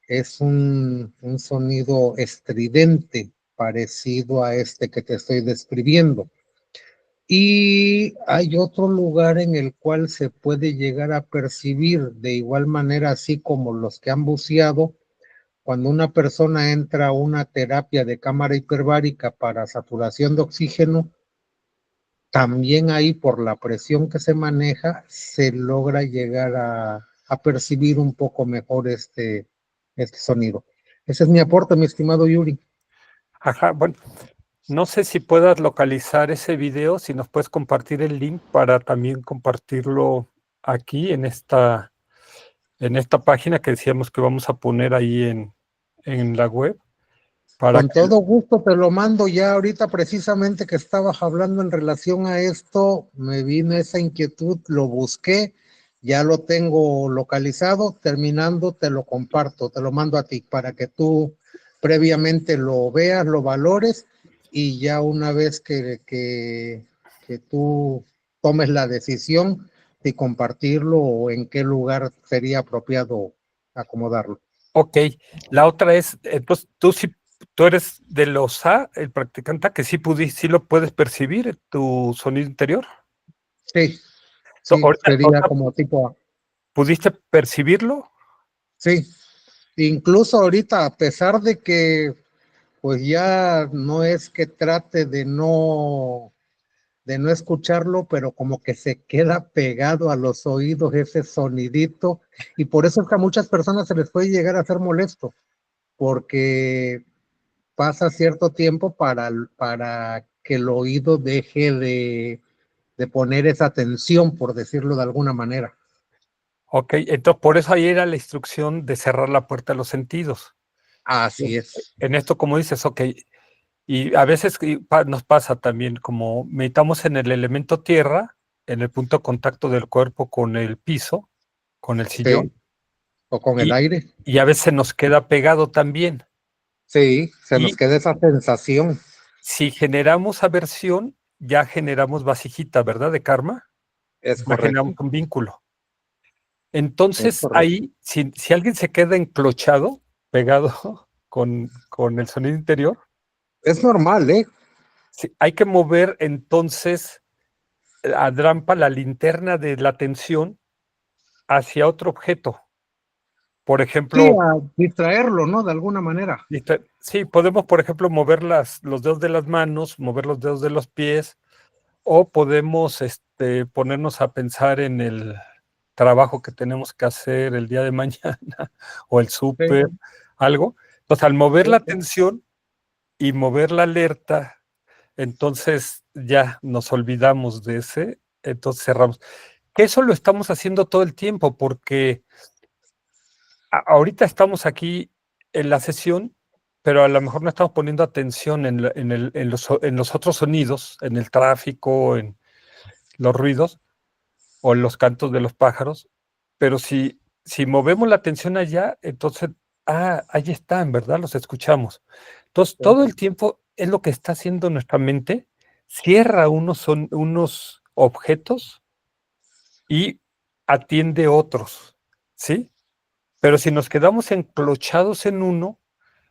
Es un sonido estridente, parecido a este que te estoy describiendo. Y hay otro lugar en el cual se puede llegar a percibir de igual manera, así como los que han buceado, cuando una persona entra a una terapia de cámara hiperbárica para saturación de oxígeno, también ahí por la presión que se maneja, se logra llegar a percibir un poco mejor este sonido. Ese es mi aporte, mi estimado Yuri. Ajá, bueno, no sé si puedas localizar ese video, si nos puedes compartir el link para también compartirlo aquí en esta página que decíamos que vamos a poner ahí en la web, para Con que, todo gusto te lo mando ya ahorita precisamente que estabas hablando en relación a esto, me vino esa inquietud, lo busqué, ya lo tengo localizado, terminando te lo comparto, te lo mando a ti para que tú previamente lo veas, lo valores y ya una vez que tú tomes la decisión de compartirlo o en qué lugar sería apropiado acomodarlo. ok, la otra es, entonces tú sí, tú eres de los A, el practicante, que sí, sí lo puedes percibir, tu sonido interior. Sí, sí, sería Ahorita como tipo, pudiste percibirlo. sí, incluso ahorita, a pesar de que, pues ya no es que trate de no escucharlo, pero como que se queda pegado a los oídos ese sonidito, y por eso es que a muchas personas se les puede llegar a hacer molesto, porque pasa cierto tiempo para que el oído deje de poner esa tensión, por decirlo de alguna manera. Ok, entonces por eso ahí era la instrucción de cerrar la puerta a los sentidos. Así es. En esto, como dices, ok, y a veces nos pasa también, como meditamos en el elemento tierra, en el punto de contacto del cuerpo con el piso, con el Sí, sillón, o con el y, aire. y a veces nos queda pegado también. Sí, se nos Y queda esa sensación. si generamos aversión, ya generamos vasijita, ¿verdad? De karma, Es ya generamos correcto, un vínculo. es Entonces, correcto. ahí, si alguien se queda enclochado, pegado con el sonido interior, Es normal, ¿eh? sí, hay que mover entonces a Drampa la linterna de la atención hacia otro objeto. Por Sí, ejemplo, a distraerlo, ¿no? De alguna manera. sí, podemos, por ejemplo, mover los dedos de las manos, mover los dedos de los pies, o podemos ponernos a pensar en el trabajo que tenemos que hacer el día de mañana, o el súper, Sí, algo. Entonces, al mover sí, la sí, atención y mover la alerta, entonces ya nos olvidamos de ese, entonces cerramos. Que eso lo estamos haciendo todo el tiempo, porque ahorita estamos aquí en la sesión, pero a lo mejor no estamos poniendo atención en los otros sonidos, en el tráfico, en los ruidos o en los cantos de los pájaros. Pero si movemos la atención allá, entonces, ahí están, ¿verdad? Los escuchamos. Entonces, sí, todo el tiempo es lo que está haciendo nuestra mente, cierra unos objetos y atiende otros, ¿sí? Pero si nos quedamos enclochados en uno,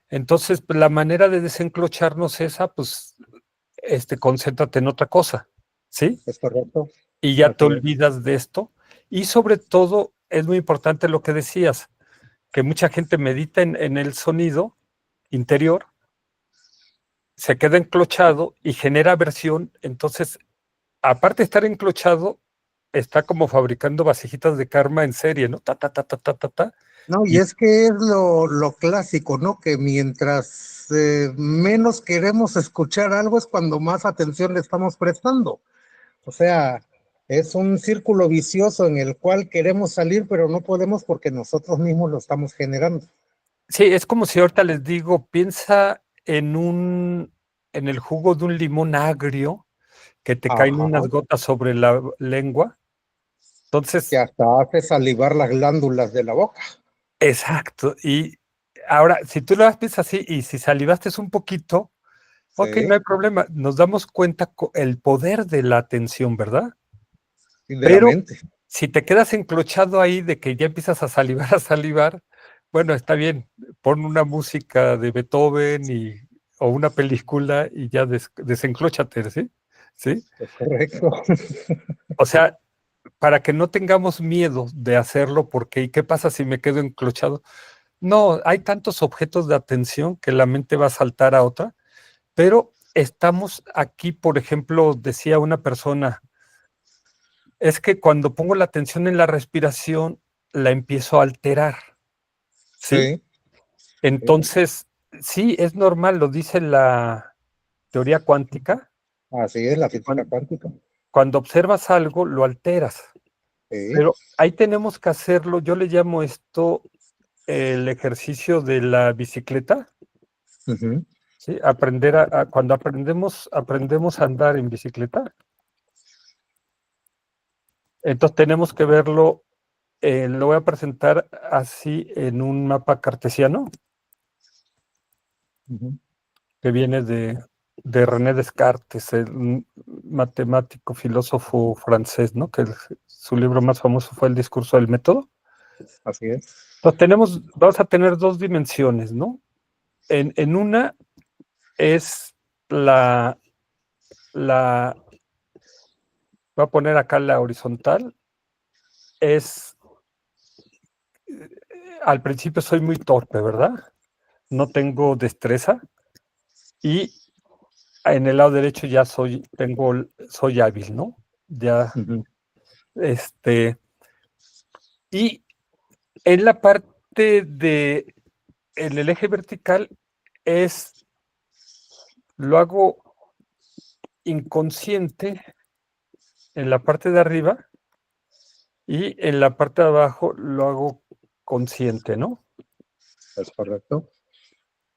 entonces pues, la manera de desenclocharnos es esa, pues, concéntrate en otra cosa, ¿sí? es correcto. Y ya te Así es. olvidas de esto. Y sobre todo, es muy importante lo que decías, que mucha gente medita en el sonido interior, se queda enclochado y genera aversión, entonces, aparte de estar enclochado, está como fabricando vasijitas de karma en serie, ¿no? Ta, ta, ta, ta, ta, ta, ta. No, y Y es que es lo clásico, ¿no? Que mientras menos queremos escuchar algo es cuando más atención le estamos prestando. O sea, es un círculo vicioso en el cual queremos salir, pero no podemos porque nosotros mismos lo estamos generando. sí, es como si ahorita les digo, piensa en el jugo de un limón agrio que te caen Ajá, unas gotas sobre la lengua. que Entonces, hasta hace salivar las glándulas de la boca. exacto. Y ahora, si tú lo piensas así y si salivaste un poquito, ok, no hay Sí, problema. Nos damos cuenta el poder de la atención, ¿verdad? y de la Pero mente. si te quedas enclochado ahí de que ya empiezas a salivar, a salivar, bueno, está bien, pon una música de Beethoven o una película y ya desenclóchate, ¿sí? ¿Sí? Es correcto. O sea, para que no tengamos miedo de hacerlo, porque ¿y qué pasa si me quedo enclochado? No, hay tantos objetos de atención que la mente va a saltar a otra, pero estamos aquí, por ejemplo, decía una persona, es que cuando pongo la atención en la respiración, la empiezo a alterar, ¿sí? Sí, sí, Entonces, sí, es normal, lo dice la teoría cuántica, así es la que física cuántica. cuando observas algo, lo alteras, Sí, pero ahí tenemos que hacerlo, yo le llamo esto el ejercicio de la bicicleta, ujú, ¿sí? Cuando aprendemos a andar en bicicleta, entonces tenemos que verlo, lo voy a presentar así en un mapa cartesiano ujú, que viene de René Descartes, el matemático, filósofo francés, ¿no? Su libro más famoso fue El discurso del método. así es. Entonces vamos a tener dos dimensiones, ¿no? En una es la, la, voy a poner acá la horizontal, es, al principio soy muy torpe, ¿verdad? No tengo destreza y en el lado derecho ya soy hábil, ¿no? Ya, Ujú, este, y en la parte en el eje vertical lo hago inconsciente en la parte de arriba y en la parte de abajo lo hago consciente, ¿no? ¿Es correcto?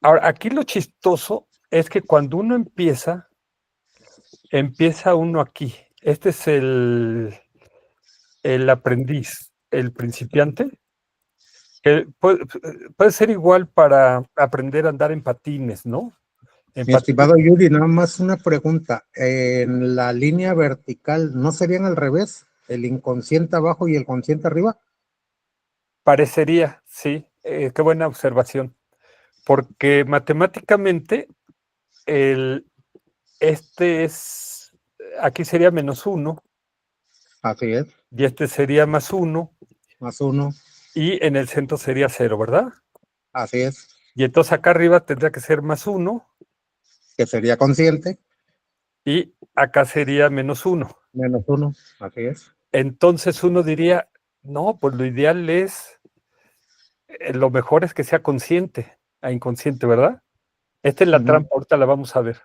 Ahora, aquí lo chistoso es que cuando uno empieza uno aquí. Este es el aprendiz, el principiante, que puede ser igual para aprender a andar en patines, ¿no? En Mi patines estimado Yuri, nada más una pregunta. En la línea vertical, ¿no serían al revés? ¿El inconsciente abajo y el consciente arriba? parecería, sí, qué buena observación, porque matemáticamente el, este es, aquí sería -1 Así es, y este sería +1 +1, y en el centro sería 0, ¿verdad? así es, Y entonces acá arriba tendría que ser +1 que sería consciente, y acá sería -1. -1, así es. Entonces uno diría, no, pues lo ideal es, lo mejor es que sea consciente a inconsciente, ¿verdad? Esta es la Ujú, trampa, ahorita la vamos a ver,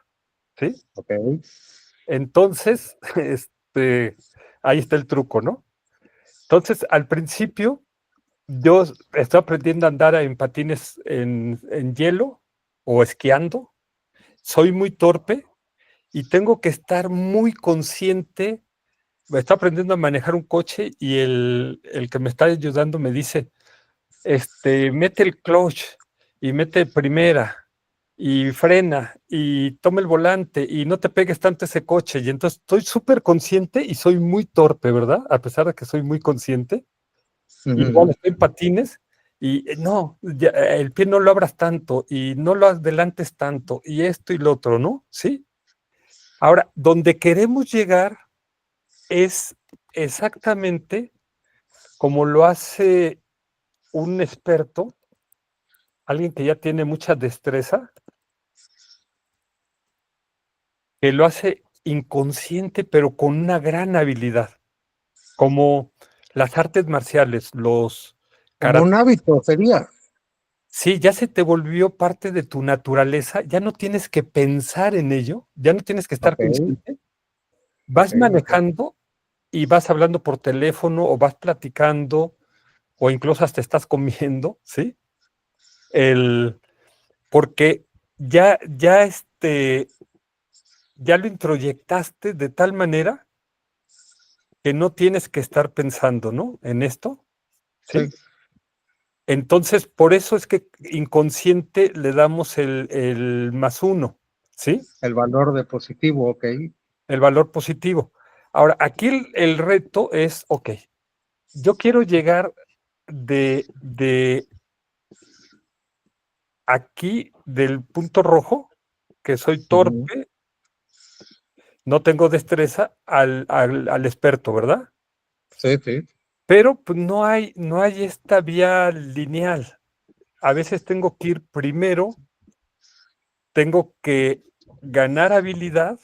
¿sí? ok, Entonces, ahí está el truco, ¿no? Entonces, al principio, yo estoy aprendiendo a andar en patines en hielo o esquiando. Soy muy torpe y tengo que estar muy consciente. Estoy aprendiendo a manejar un coche y el que me está ayudando me dice, mete el clutch y mete primera y frena y toma el volante y no te pegues tanto ese coche. Y entonces estoy súper consciente y soy muy torpe, ¿verdad? A pesar de que soy muy consciente. Igual ujú, estoy en patines y no, el pie no lo abras tanto y no lo adelantes tanto y esto y lo otro, ¿no? Sí. Ahora, donde queremos llegar es exactamente como lo hace un experto, alguien que ya tiene mucha destreza, que lo hace inconsciente, pero con una gran habilidad, como las artes marciales, los como un karate. hábito sería, Sí, ya se te volvió parte de tu naturaleza, ya no tienes que pensar en ello, ya no tienes que estar ok, consciente. ok, Vas ok, manejando y vas hablando por teléfono o vas platicando o incluso hasta estás comiendo, ¿sí? El, porque ya lo introyectaste de tal manera que no tienes que estar pensando, ¿no? En esto, sí, ¿sí? Entonces, por eso es que inconsciente le damos el +1, ¿sí? el valor de positivo, ok, El valor positivo. Ahora, aquí el reto es, ok, yo quiero llegar de aquí, del punto rojo, que soy ujú, torpe, no tengo destreza, al experto, ¿verdad? sí, sí, Pero pues, no hay esta vía lineal. A veces tengo que ir primero, tengo que ganar habilidad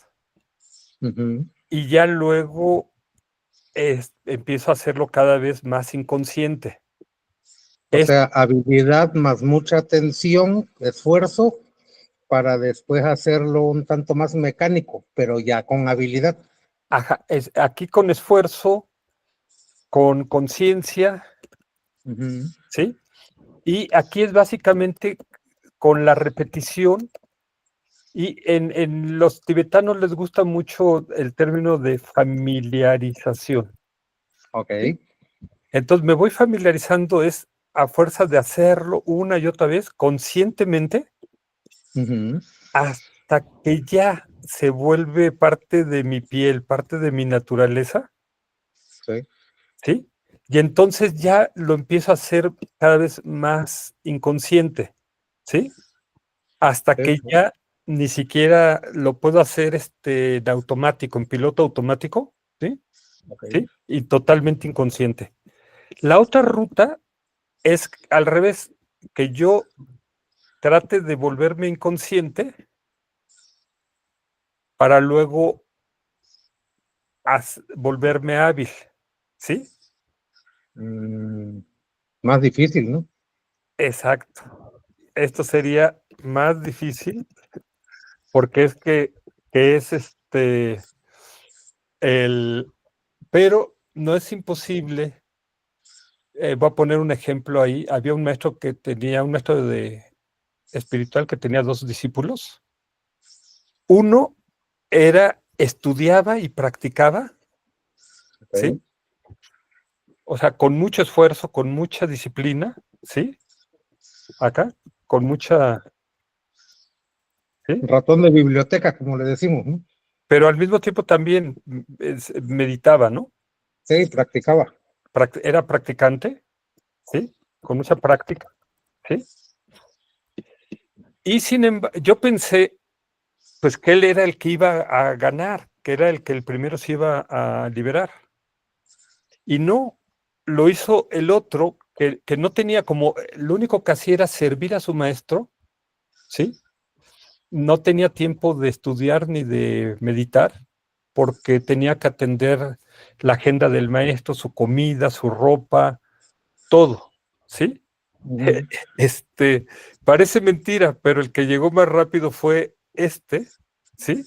ujú. y ya luego empiezo a hacerlo cada vez más inconsciente. O Es, sea, habilidad más mucha atención, esfuerzo, para después hacerlo un tanto más mecánico, pero ya con habilidad. ajá, es aquí con esfuerzo, con conciencia, Ujú, ¿sí? Y aquí es básicamente con la repetición. Y en los tibetanos les gusta mucho el término de familiarización, ok, ¿sí? Entonces me voy familiarizando es a fuerza de hacerlo una y otra vez conscientemente ujú, hasta que ya se vuelve parte de mi piel, parte de mi naturaleza, sí, ¿sí? Y entonces ya lo empiezo a hacer cada vez más inconsciente, ¿sí? Hasta sí, que sí, ya ni siquiera lo puedo hacer en automático, en piloto automático, ¿sí? ok. ¿Sí? Y totalmente inconsciente. La otra ruta es al revés, que yo trate de volverme inconsciente para luego volverme hábil, ¿sí? Mm, más difícil, ¿no? Exacto. Esto sería más difícil porque es que es Pero no es imposible. Voy a poner un ejemplo ahí. Había un maestro espiritual que tenía dos discípulos. Uno estudiaba y practicaba, ¿sí? Ok. O sea, con mucho esfuerzo, con mucha disciplina, ¿sí? Acá, con mucha, ¿sí? Ratón de biblioteca, como le decimos, ¿no? Pero al mismo tiempo también meditaba, ¿no? Sí, practicaba. Era practicante, ¿sí? Con mucha práctica, ¿sí? Y sin embargo, yo pensé, pues que él era el que iba a ganar, que era el que el primero se iba a liberar. Y no, lo hizo el otro, que no tenía como, lo único que hacía era servir a su maestro, ¿sí? No tenía tiempo de estudiar ni de meditar, porque tenía que atender la agenda del maestro, su comida, su ropa, todo, ¿sí? Ujú. Este, parece mentira, pero el que llegó más rápido fue ¿sí?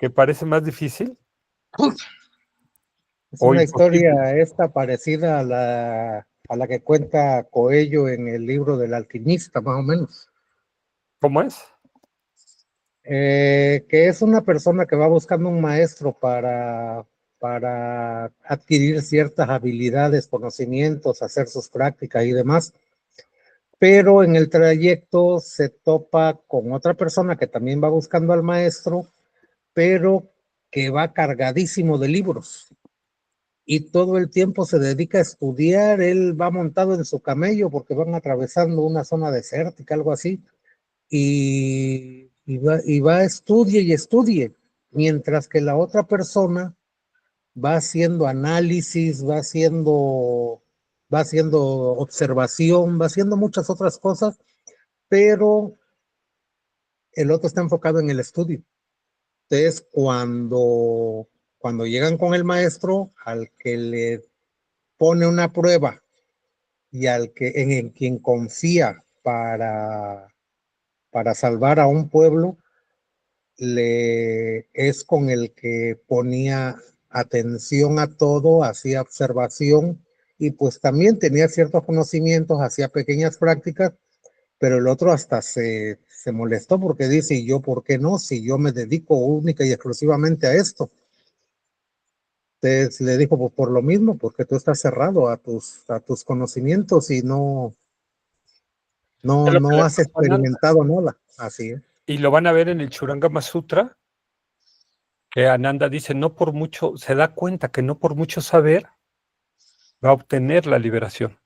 Que parece más difícil Es o una imposible. historia esta parecida a la que cuenta Coello en el libro del alquimista, más o menos. ¿Cómo es? Que es una persona que va buscando un maestro para adquirir ciertas habilidades, conocimientos, hacer sus prácticas y demás, pero en el trayecto se topa con otra persona que también va buscando al maestro, pero que va cargadísimo de libros y todo el tiempo se dedica a estudiar. Él va montado en su camello porque van atravesando una zona desértica, algo así, y va estudie y estudie, mientras que la otra persona va haciendo análisis, va haciendo observación, va haciendo muchas otras cosas, pero el otro está enfocado en el estudio. Entonces, cuando llegan con el maestro, al que le pone una prueba y en quien confía para salvar a un pueblo, es con el que ponía atención a todo, hacía observación y pues también tenía ciertos conocimientos, hacía pequeñas prácticas, pero el otro hasta se molestó porque dice, ¿y yo por qué no? Si yo me dedico única y exclusivamente a esto. Entonces le dijo, pues por lo mismo, porque tú estás cerrado a tus conocimientos y no, Es no, lo que no le has pasó a Ananda. experimentado nada. Así es. Y lo van a ver en el Churangama Sutra, que Ananda dice, no por mucho, se da cuenta que no por mucho saber va a obtener la liberación,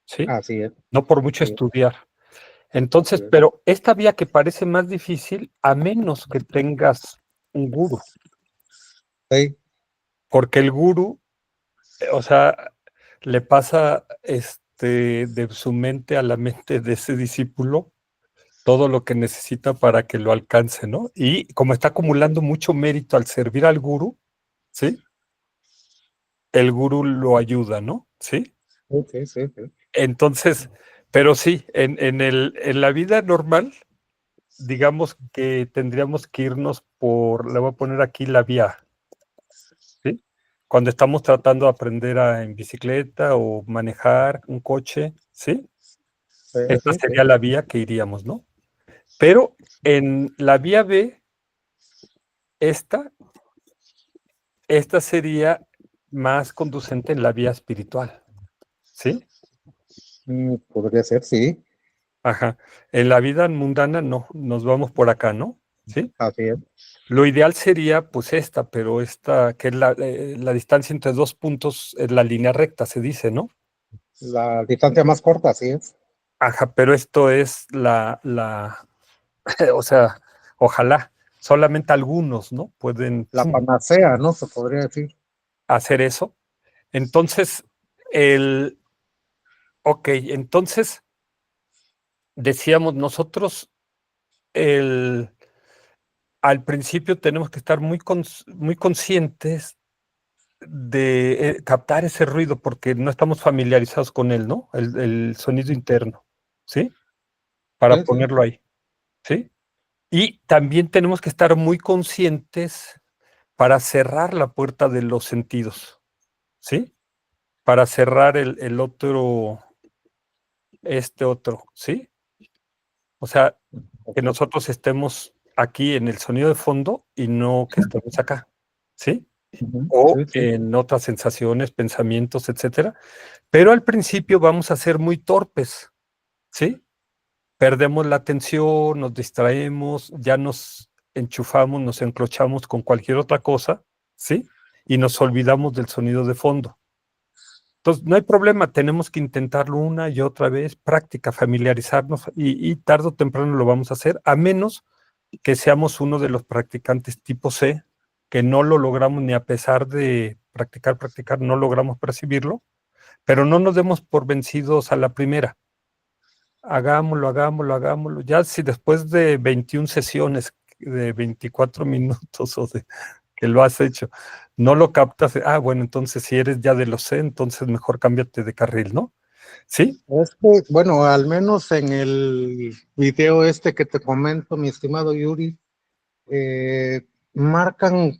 ¿sí? Así es. No por mucho Sí, estudiar. así Entonces, es. pero esta vía que parece más difícil, a menos que tengas un gurú, Sí, porque el gurú, o sea, le pasa de su mente a la mente de ese discípulo todo lo que necesita para que lo alcance, ¿no? Y como está acumulando mucho mérito al servir al gurú, ¿sí? El gurú lo ayuda, ¿no? ¿Sí? sí, sí, sí. Entonces, pero sí, en la vida normal, digamos que tendríamos que irnos le voy a poner aquí la vía, ¿sí? Cuando estamos tratando de aprender en bicicleta o manejar un coche, ¿sí? Sí, Esta sí, sería sí. la vía que iríamos, ¿no? Pero en la vía B, esta, esta sería más conducente en la vía espiritual, ¿sí? Podría ser, sí. Ajá. En la vida mundana no, nos vamos por acá, ¿no? ¿Sí? Así es. Lo ideal sería, pues, pero esta, que es la distancia entre dos puntos, es la línea recta, se dice, ¿no? La distancia más corta, así es. Ajá, pero esto es o sea, ojalá, solamente algunos, ¿no? Pueden La panacea, ¿no? Se podría decir. hacer eso. Entonces, el, ok, entonces decíamos nosotros, el, al principio tenemos que estar muy conscientes de captar ese ruido porque no estamos familiarizados con él, ¿no? El sonido interno, ¿sí? Para Sí, sí. ponerlo ahí, ¿sí? Y también tenemos que estar muy conscientes para cerrar la puerta de los sentidos, ¿sí? Para cerrar el otro, este otro, ¿sí? O sea, que nosotros estemos aquí en el sonido de fondo y no que estemos acá, ¿sí? Ujú, O sí, sí. en otras sensaciones, pensamientos, etcétera. Pero al principio vamos a ser muy torpes, ¿sí? Perdemos la atención, nos distraemos, ya nos enchufamos, nos enclochamos con cualquier otra cosa, ¿sí? Y nos olvidamos del sonido de fondo. Entonces, no hay problema, tenemos que intentarlo una y otra vez, práctica, familiarizarnos y tarde o temprano lo vamos a hacer, a menos que seamos uno de los practicantes tipo C, que no lo logramos ni a pesar de practicar, no logramos percibirlo, pero no nos demos por vencidos a la primera. Hagámoslo. Ya si después de 21 sesiones, de 24 minutos o de que lo has hecho, no lo captas, bueno, entonces si eres ya de los C, entonces mejor cámbiate de carril, ¿no? ¿Sí? Es que, bueno, al menos en el video este que te comento, mi estimado Yuri, marcan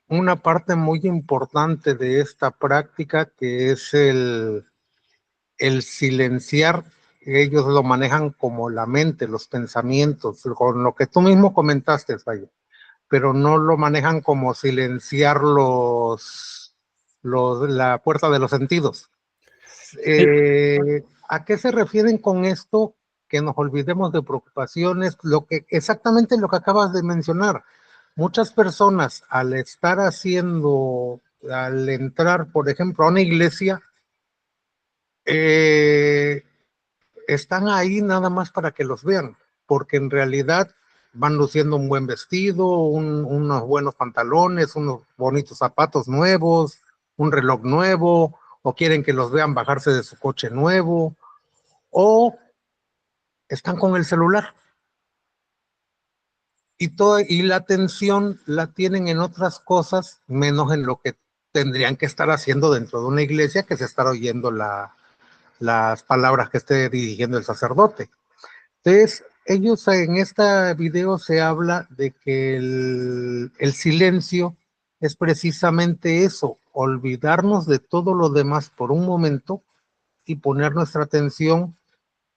una parte muy importante de esta práctica que es el silenciar. Ellos lo manejan como la mente, los pensamientos, con lo que tú mismo comentaste, vaya, pero no lo manejan como silenciar la puerta de los sentidos. Sí, ¿A qué se refieren con esto? Que nos olvidemos de preocupaciones, exactamente lo que acabas de mencionar. Muchas personas al entrar, por ejemplo, a una iglesia, eh, están ahí nada más para que los vean, porque en realidad van luciendo un buen vestido, unos buenos pantalones, unos bonitos zapatos nuevos, un reloj nuevo, o quieren que los vean bajarse de su coche nuevo, o están con el celular y la atención la tienen en otras cosas, menos en lo que tendrían que estar haciendo dentro de una iglesia, que es estar oyendo las palabras que esté dirigiendo el sacerdote. Entonces, ellos en este video se habla de que el silencio es precisamente eso, olvidarnos de todo lo demás por un momento y poner nuestra atención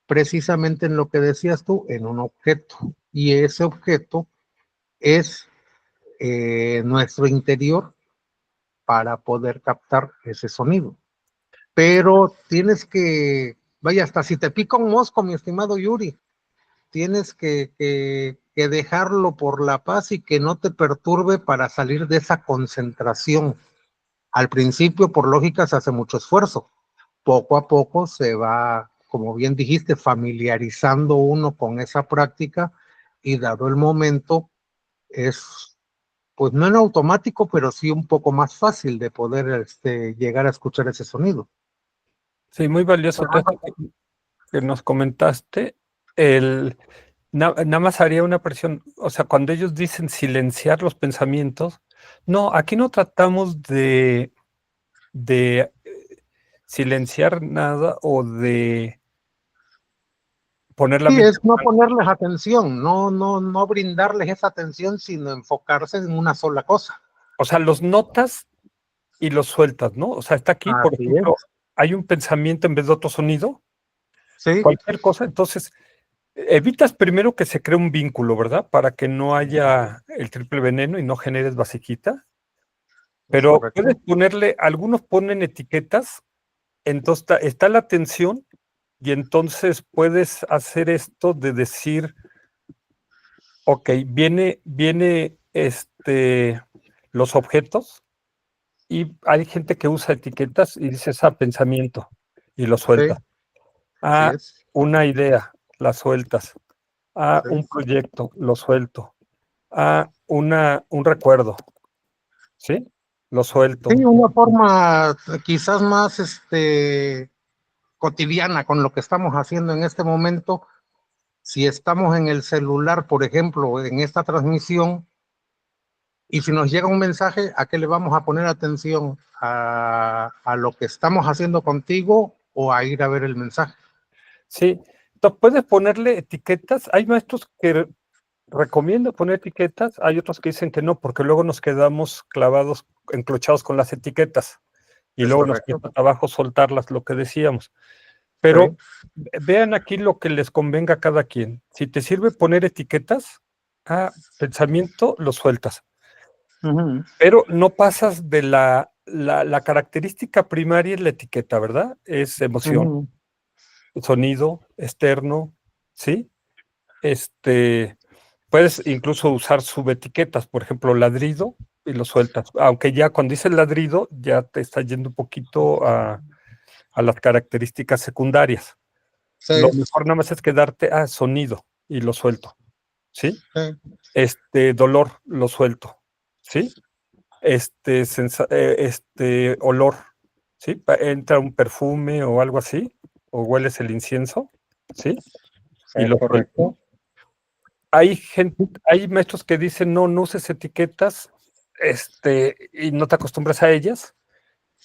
precisamente en lo que decías tú, en un objeto. Y ese objeto es nuestro interior para poder captar ese sonido. Pero tienes que, vaya, hasta si te pica un mosco, mi estimado Yuri, tienes que dejarlo por la paz y que no te perturbe para salir de esa concentración. Al principio, por lógica, se hace mucho esfuerzo. Poco a poco se va, como bien dijiste, familiarizando uno con esa práctica y dado el momento es, pues no en automático, pero sí un poco más fácil de poder llegar a escuchar ese sonido. sí, muy valioso todo esto que nos comentaste. El, nada más haría una presión, o sea, cuando ellos dicen silenciar los pensamientos, no, aquí no tratamos de silenciar nada o de poner la Sí, mente. es no ponerles atención, no brindarles esa atención, sino enfocarse en una sola cosa. O sea, los notas y los sueltas, ¿no? O sea, está aquí, por Así ejemplo, es. hay un pensamiento en vez de otro sonido, Sí, cualquier cosa, entonces evitas primero que se cree un vínculo, ¿verdad? Para que no haya el triple veneno y no generes basiquita, es pero puedes correcto. ponerle, algunos ponen etiquetas, entonces está la atención y entonces puedes hacer esto de decir, ok, viene los objetos y hay gente que usa etiquetas y dices, pensamiento y lo Sí, suelta. así A es. una idea, la sueltas. A Sí. un proyecto, lo suelto. A un recuerdo, ¿sí? Lo Sí, suelto. una forma quizás más cotidiana con lo que estamos haciendo en este momento. Si estamos en el celular, por ejemplo, en esta transmisión, y si nos llega un mensaje, ¿a qué le vamos a poner atención? ¿A lo que estamos haciendo contigo o a ir a ver el mensaje? Sí. Entonces puedes ponerle etiquetas. Hay maestros que recomiendo poner etiquetas, hay otros que dicen que no, porque luego nos quedamos clavados, enclochados con las etiquetas y Es luego nos correcto. cuesta trabajo soltarlas, lo que decíamos. Pero vean aquí lo que les convenga a cada quien. Si te sirve poner etiquetas, pensamiento, lo sueltas. Ujú, Pero no pasas de la característica primaria es la etiqueta, ¿verdad? Es emoción, ujú. sonido, externo, ¿sí? Puedes incluso usar subetiquetas, por ejemplo, ladrido, y lo sueltas. Aunque ya cuando dices ladrido, ya te está yendo un poquito a las características secundarias. Lo Sí, mejor nada más es quedarte a sonido y lo suelto, ¿sí? sí, Dolor, lo suelto, ¿sí? Olor, ¿sí? Entra un perfume o algo así, o hueles el incienso, ¿sí? Y es lo suelto. correcto. Hay maestros que dicen, no, no uses etiquetas, y no te acostumbras a ellas,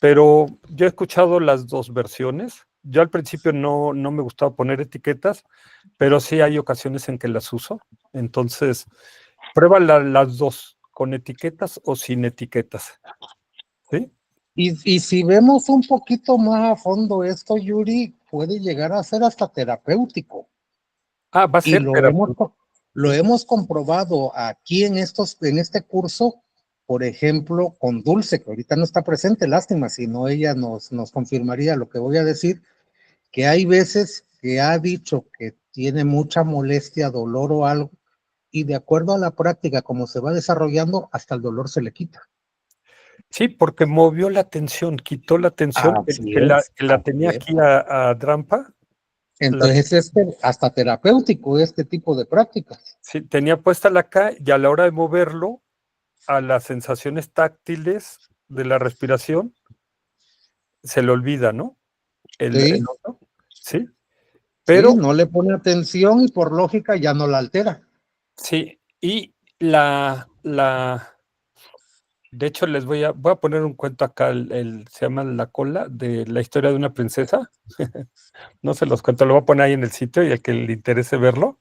pero yo he escuchado las dos versiones. Yo al principio no me gustaba poner etiquetas, pero sí hay ocasiones en que las uso. Entonces, prueba las dos, con etiquetas o sin etiquetas, ¿sí? Y si vemos un poquito más a fondo esto, Yuri, puede llegar a ser hasta terapéutico. Va a Y ser terapéutico. lo hemos comprobado aquí en este curso, por ejemplo, con Dulce, que ahorita no está presente, lástima, si no ella nos confirmaría lo que voy a decir, que hay veces que ha dicho que tiene mucha molestia, dolor o algo, y de acuerdo a la práctica, como se va desarrollando, hasta el dolor se le quita. Sí, porque movió la atención, quitó la atención Así es, que la así tenía es. aquí a Drampa. La, Entonces es hasta terapéutico este tipo de prácticas. sí, tenía puesta la acá y a la hora de moverlo a las sensaciones táctiles de la respiración, se le olvida, ¿no? El Sí, otro, ¿sí? sí, Pero no le pone atención y por lógica ya no la altera. sí, y de hecho voy a poner un cuento acá, se llama La cola, de la historia de una princesa. No se los cuento, lo voy a poner ahí en el sitio y al que le interese verlo,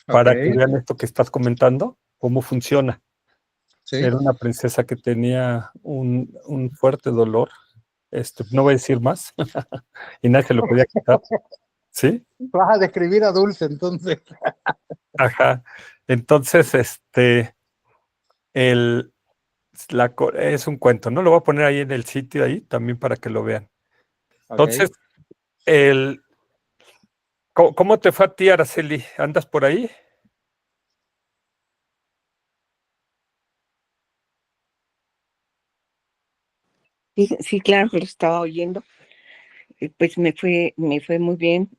Ok, para que vean esto que estás comentando, cómo funciona. sí. Era una princesa que tenía un fuerte dolor, no voy a decir más, y nadie se lo podía quitar, ¿sí? Vas a describir a Dulce entonces. Ajá. Entonces, el, es un cuento, ¿no? Lo voy a poner ahí en el sitio ahí también para que lo vean. Ok. Entonces, el, ¿cómo te fue a ti, Araceli? ¿Andas por ahí? Sí, sí, claro, lo estaba oyendo. Pues me fue muy bien,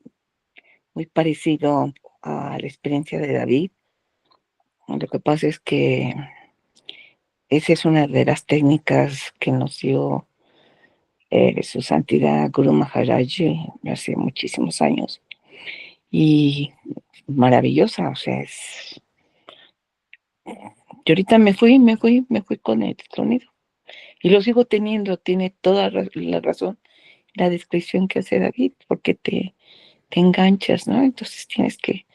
muy parecido a la experiencia de David. Lo que pasa es que esa es una de las técnicas que nos dio su santidad Guru Maharaj hace muchísimos años. Y maravillosa, o sea, yo ahorita me fui con el sonido. Y lo sigo teniendo, tiene toda la razón la descripción que hace David, porque te enganchas, ¿no? Entonces tienes que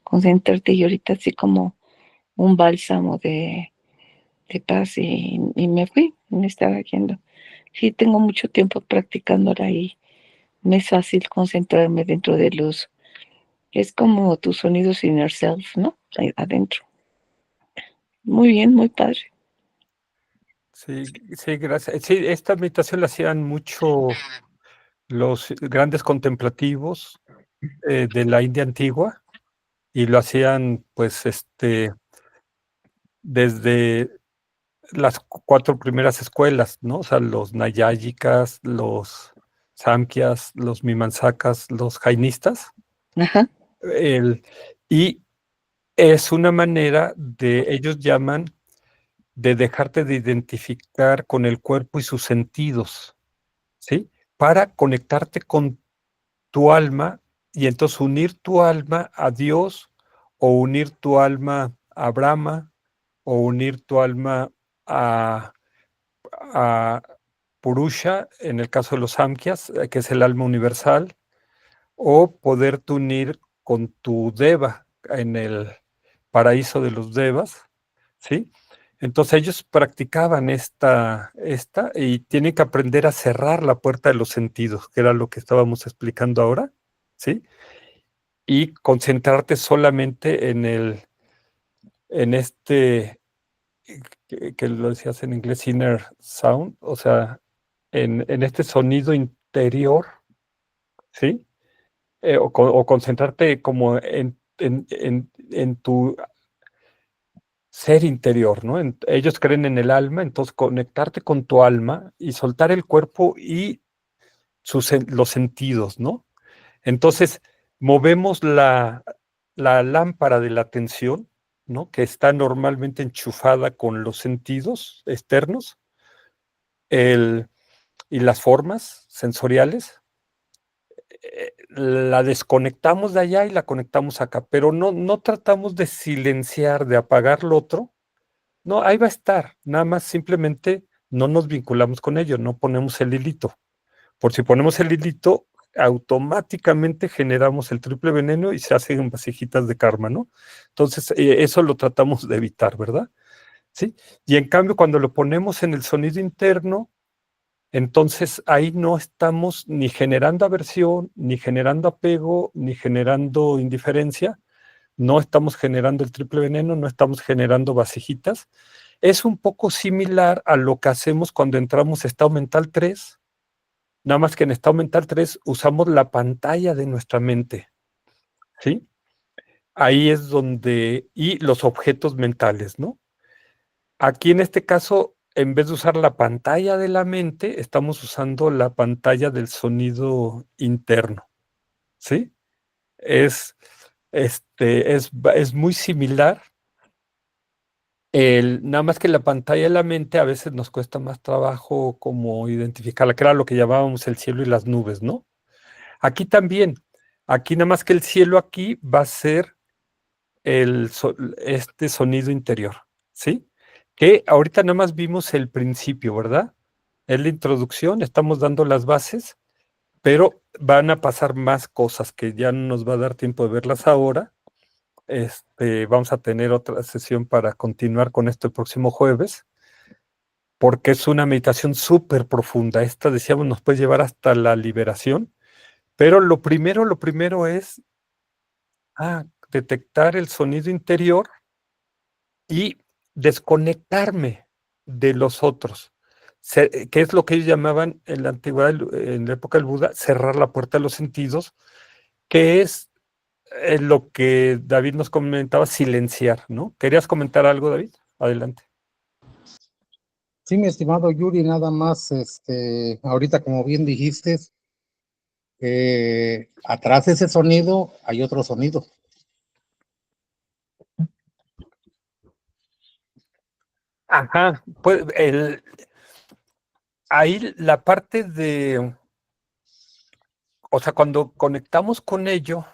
concentrarte y ahorita así como un bálsamo de paz y me estaba yendo. Sí, tengo mucho tiempo practicándola y me es fácil concentrarme dentro de es como tus sonidos inner self, ¿no? Ahí adentro. Muy bien, muy padre. Sí, sí, gracias. Sí, esta meditación la hacían mucho los grandes contemplativos de la India antigua y lo hacían, pues, desde las cuatro primeras escuelas, ¿no? O sea, los nayáyicas, los samkhyas, los mimansakas, los jainistas. Ajá, el- y es una manera ellos llaman, de dejarte de identificar con el cuerpo y sus sentidos, ¿sí? Para conectarte con tu alma y entonces unir tu alma a Dios o unir tu alma a Brahma o unir tu alma a Purusha, en el caso de los Samkhyas, que es el alma universal, o poderte unir con tu Deva paraíso de los devas, ¿sí? Entonces ellos practicaban esta, y tienen que aprender a cerrar la puerta de los sentidos, que era lo que estábamos explicando ahora, ¿sí? Y concentrarte solamente en que lo decías en inglés, inner sound, o sea, en este sonido interior, ¿sí? O concentrarte como en tu ser interior, ¿no? Ellos creen en el alma, entonces conectarte con tu alma y soltar el cuerpo y los sentidos, ¿no? Entonces, movemos la lámpara de la atención, ¿no? Que está normalmente enchufada con los sentidos externos y las formas sensoriales. La desconectamos de allá y la conectamos acá, pero no tratamos de silenciar, de apagar lo otro. No, ahí va a estar, nada más simplemente no nos vinculamos con ello, no ponemos el hilito. Por si ponemos el hilito, automáticamente generamos el triple veneno y se hacen vasijitas de karma, ¿no? Entonces, eso lo tratamos de evitar, ¿verdad? ¿Sí? Y en cambio, cuando lo ponemos en el sonido interno, entonces ahí no estamos ni generando aversión, ni generando apego, ni generando indiferencia, no estamos generando el triple veneno, no estamos generando vasijitas. Es un poco similar a lo que hacemos cuando entramos a estado mental 3, nada más que en estado mental 3 usamos la pantalla de nuestra mente, ¿sí? Ahí es donde, y los objetos mentales, ¿no? Aquí en este caso, en vez de usar la pantalla de la mente, estamos usando la pantalla del sonido interno, ¿sí? Es, es muy similar. Nada más que la pantalla de la mente a veces nos cuesta más trabajo como identificarla, que era lo que llamábamos el cielo y las nubes, ¿no? Aquí también, aquí nada más que el cielo aquí va a ser este sonido interior, ¿sí? Que ahorita nada más vimos el principio, ¿verdad? Es la introducción, estamos dando las bases, pero van a pasar más cosas que ya no nos va a dar tiempo de verlas ahora. Vamos a tener otra sesión para continuar con esto el próximo jueves, porque es una meditación súper profunda. Esta, decíamos, nos puede llevar hasta la liberación, pero lo primero es detectar el sonido interior y desconectarme de los otros, que es lo que ellos llamaban en la antigüedad, en la época del Buda, cerrar la puerta de los sentidos, que es lo que David nos comentaba, silenciar, ¿no? ¿Querías comentar algo, David? Adelante. Sí, mi estimado Yuri, nada más, ahorita como bien dijiste, atrás de ese sonido hay otro sonido. Ajá, pues ahí la parte de, o sea, cuando conectamos con ello,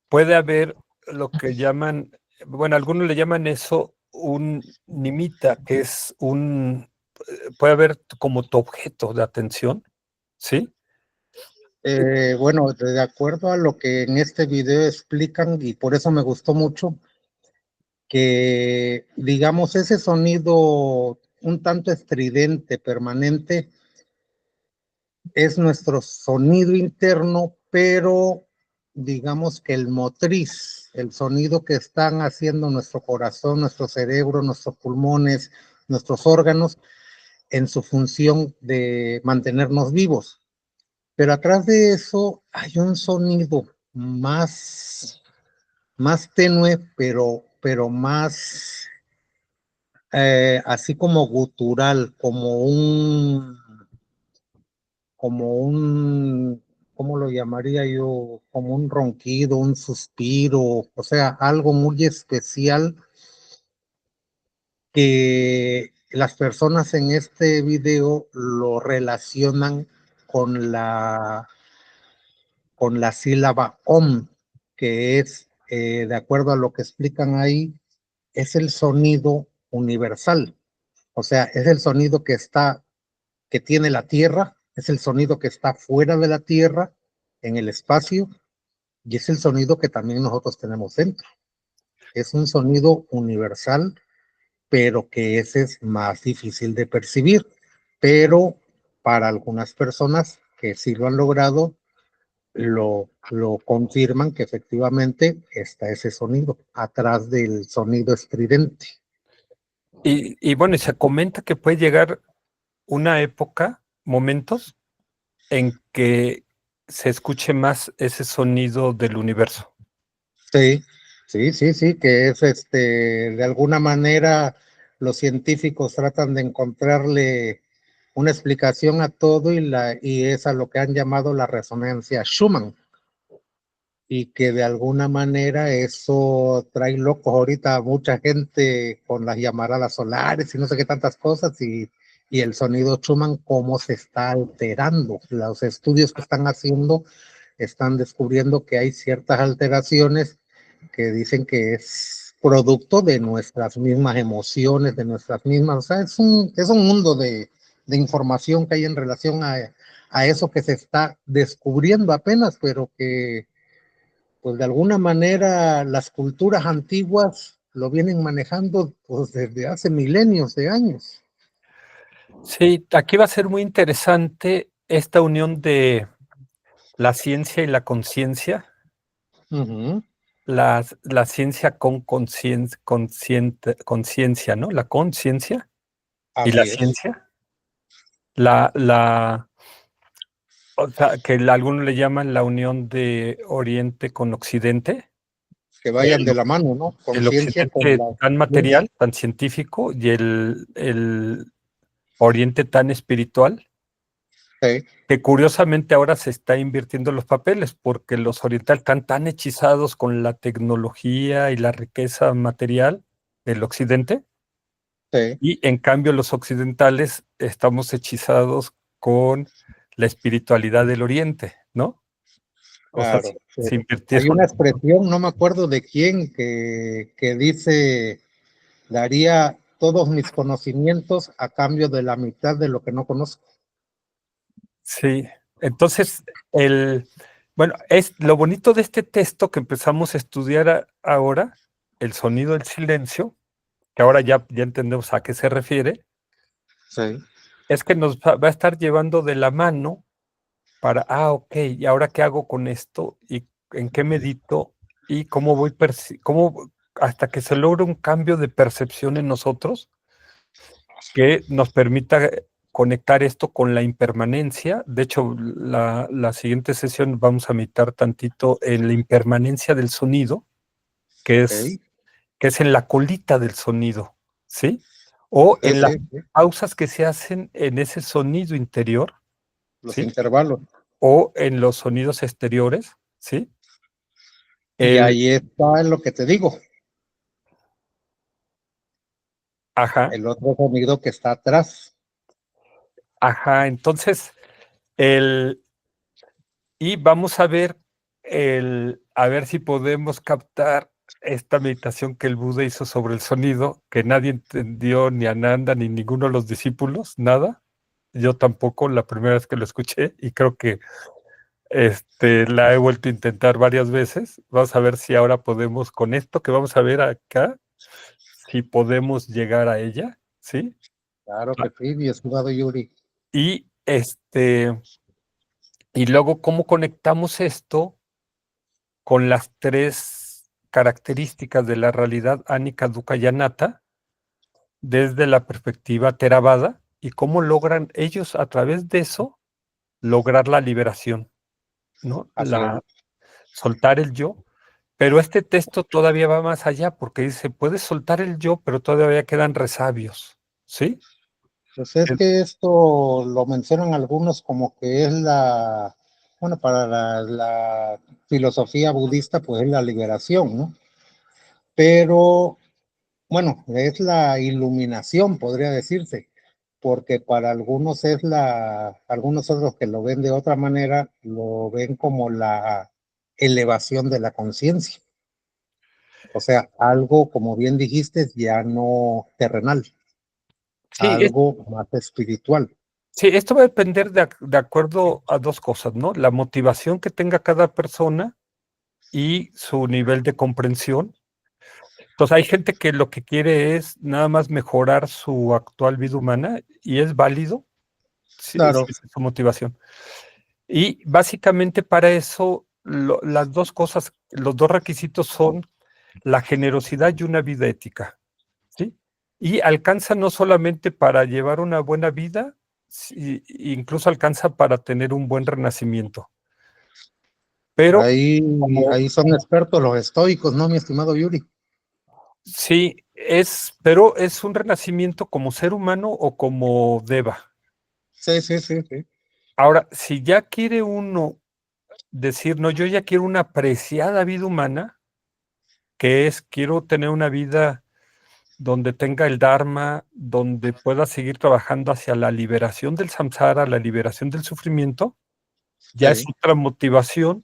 puede haber lo que llaman, bueno, algunos le llaman eso un nimita, que es puede haber como tu objeto de atención, ¿sí? Bueno, de acuerdo a lo que en este video explican, y por eso me gustó mucho, que digamos ese sonido un tanto estridente, permanente, es nuestro sonido interno, pero digamos que el motriz, el sonido que están haciendo nuestro corazón, nuestro cerebro, nuestros pulmones, nuestros órganos, en su función de mantenernos vivos. Pero atrás de eso hay un sonido más tenue, pero más así como gutural, ¿cómo lo llamaría yo? Como un ronquido, un suspiro, o sea, algo muy especial que las personas en este video lo relacionan con la sílaba OM, que es, de acuerdo a lo que explican ahí, es el sonido universal. O sea, es el sonido que tiene la Tierra, es el sonido que está fuera de la Tierra, en el espacio, y es el sonido que también nosotros tenemos dentro. es un sonido universal, pero que ese es más difícil de percibir. Pero para algunas personas que sí lo han logrado, lo confirman que efectivamente está ese sonido atrás del sonido estridente. Y bueno, y se comenta que puede llegar una época, momentos, en que se escuche más ese sonido del universo. Sí, sí, que es de alguna manera los científicos tratan de encontrarle una explicación a todo y es a lo que han llamado la resonancia Schumann, y que de alguna manera eso trae locos ahorita a mucha gente con las llamaradas solares y no sé qué tantas cosas, y el sonido Schumann, cómo se está alterando. Los estudios que están haciendo están descubriendo que hay ciertas alteraciones que dicen que es producto de nuestras mismas emociones, de nuestras mismas, o sea, es un mundo de información que hay en relación a eso que se está descubriendo apenas, pero que pues de alguna manera las culturas antiguas lo vienen manejando pues desde hace milenios de años. Sí, aquí va a ser muy interesante esta unión de la ciencia y la conciencia, Uh-huh. la ciencia con conciencia, ¿no? La conciencia y la Así es, ciencia, la, o sea, que algunos le llaman la unión de Oriente con Occidente, que vayan el, de la mano, ¿no? el Conciencia con Occidente la tan ciencia. material, tan científico, y el Oriente tan espiritual, Sí, que curiosamente ahora se está invirtiendo los papeles, porque los orientales están tan hechizados con la tecnología y la riqueza material del Occidente, sí, y en cambio los occidentales estamos hechizados con la espiritualidad del Oriente, ¿no? O sea, claro. se Hay invirtieron. una expresión, no me acuerdo de quién, que dice, daría todos mis conocimientos a cambio de la mitad de lo que no conozco. Sí, entonces, bueno, es lo bonito de este texto que empezamos a estudiar ahora, el sonido del silencio, que ahora ya entendemos a qué se refiere, Sí, es que nos va a estar llevando de la mano para, ok, ¿y ahora qué hago con esto? ¿Y en qué medito? ¿Y cómo hasta que se logra un cambio de percepción en nosotros que nos permita conectar esto con la impermanencia? De hecho, la siguiente sesión vamos a meditar tantito en la impermanencia del sonido, que es, ok. que es en la colita del sonido, ¿sí? O Sí, en las sí, pausas que se hacen en ese sonido interior, los ¿sí? intervalos. O en los sonidos exteriores, ¿sí? Y El, ahí está lo que te digo, ajá, el otro sonido que está atrás. ajá. Entonces, el, y vamos a ver a ver si podemos captar esta meditación que el Buda hizo sobre el sonido, que nadie entendió, ni Ananda, ni ninguno de los discípulos, nada. Yo tampoco, la primera vez que lo escuché, y creo que la he vuelto a intentar varias veces. Vamos a ver si ahora podemos, con esto que vamos a ver acá, si podemos llegar a ella, ¿sí? Claro Ah, que sí, mi estimado Yuri. Y y luego, ¿cómo conectamos esto con las tres características de la realidad ánica, dukkha y anatta desde la perspectiva Theravada, y cómo logran ellos a través de eso lograr la liberación, ¿no? Así es. Soltar el yo? Pero este texto todavía va más allá porque dice, puedes soltar el yo, pero todavía quedan resabios, ¿sí? Pues es El- que esto lo mencionan algunos como que es bueno, para la filosofía budista, pues es la liberación, ¿no? Pero, bueno, es la iluminación, podría decirse, porque para algunos algunos otros que lo ven de otra manera, lo ven como la elevación de la conciencia. O sea, algo, como bien dijiste, ya no terrenal, Sí, algo más espiritual. sí, esto va a depender de acuerdo a dos cosas, ¿no? La motivación que tenga cada persona y su nivel de comprensión. Entonces hay gente que lo que quiere es nada más mejorar su actual vida humana y es válido, si Claro, es su motivación. Y básicamente para eso las dos cosas, los dos requisitos son la generosidad y una vida ética, ¿sí? Y alcanza no solamente para llevar una buena vida, incluso alcanza para tener un buen renacimiento. Pero ahí son expertos los estoicos, ¿no, mi estimado Yuri? sí, pero es un renacimiento como ser humano o como deva. Sí, sí, sí, sí. Ahora, si ya quiere uno decir, no, yo ya quiero una apreciada vida humana, que es, quiero tener una vida donde tenga el Dharma, donde pueda seguir trabajando hacia la liberación del samsara, la liberación del sufrimiento, ya es Sí, otra motivación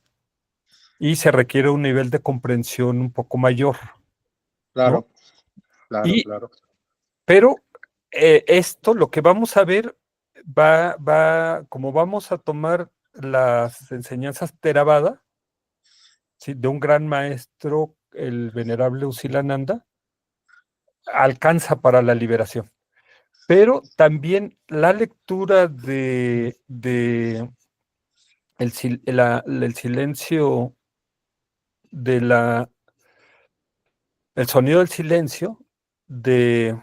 y se requiere un nivel de comprensión un poco mayor, ¿no? claro, claro, Y, claro. pero esto, lo que vamos a ver, como vamos a tomar las enseñanzas Theravada, ¿sí?, de un gran maestro, el venerable Usilananda, alcanza para la liberación. Pero también la lectura el silencio de el sonido del silencio de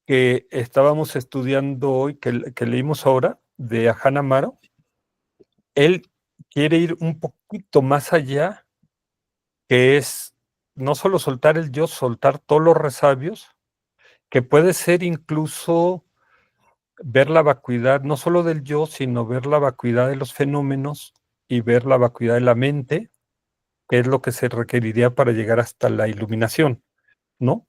que estábamos estudiando hoy, que leímos ahora, de Ajahn Amaro, él quiere ir un poquito más allá, que es no solo soltar el yo, soltar todos los resabios, que puede ser incluso ver la vacuidad, no solo del yo, sino ver la vacuidad de los fenómenos y ver la vacuidad de la mente, que es lo que se requeriría para llegar hasta la iluminación, ¿no?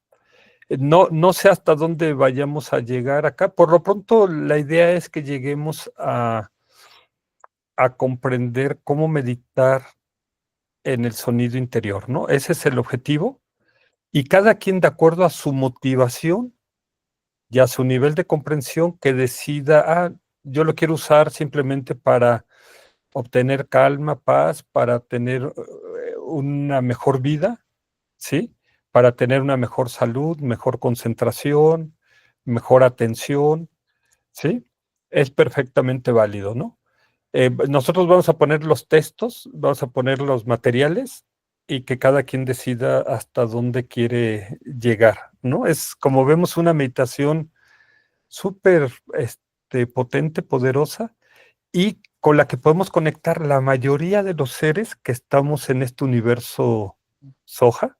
No sé hasta dónde vayamos a llegar acá. Por lo pronto, la idea es que lleguemos a comprender cómo meditar en el sonido interior, ¿no? Ese es el objetivo. Y cada quien, de acuerdo a su motivación y a su nivel de comprensión, que decida, yo lo quiero usar simplemente para obtener calma, paz, para tener una mejor vida, ¿sí? Para tener una mejor salud, mejor concentración, mejor atención, ¿sí? Es perfectamente válido, ¿no? Nosotros vamos a poner los textos, vamos a poner los materiales y que cada quien decida hasta dónde quiere llegar, ¿no? Es como vemos una meditación súper potente, poderosa y con la que podemos conectar la mayoría de los seres que estamos en este universo Soja.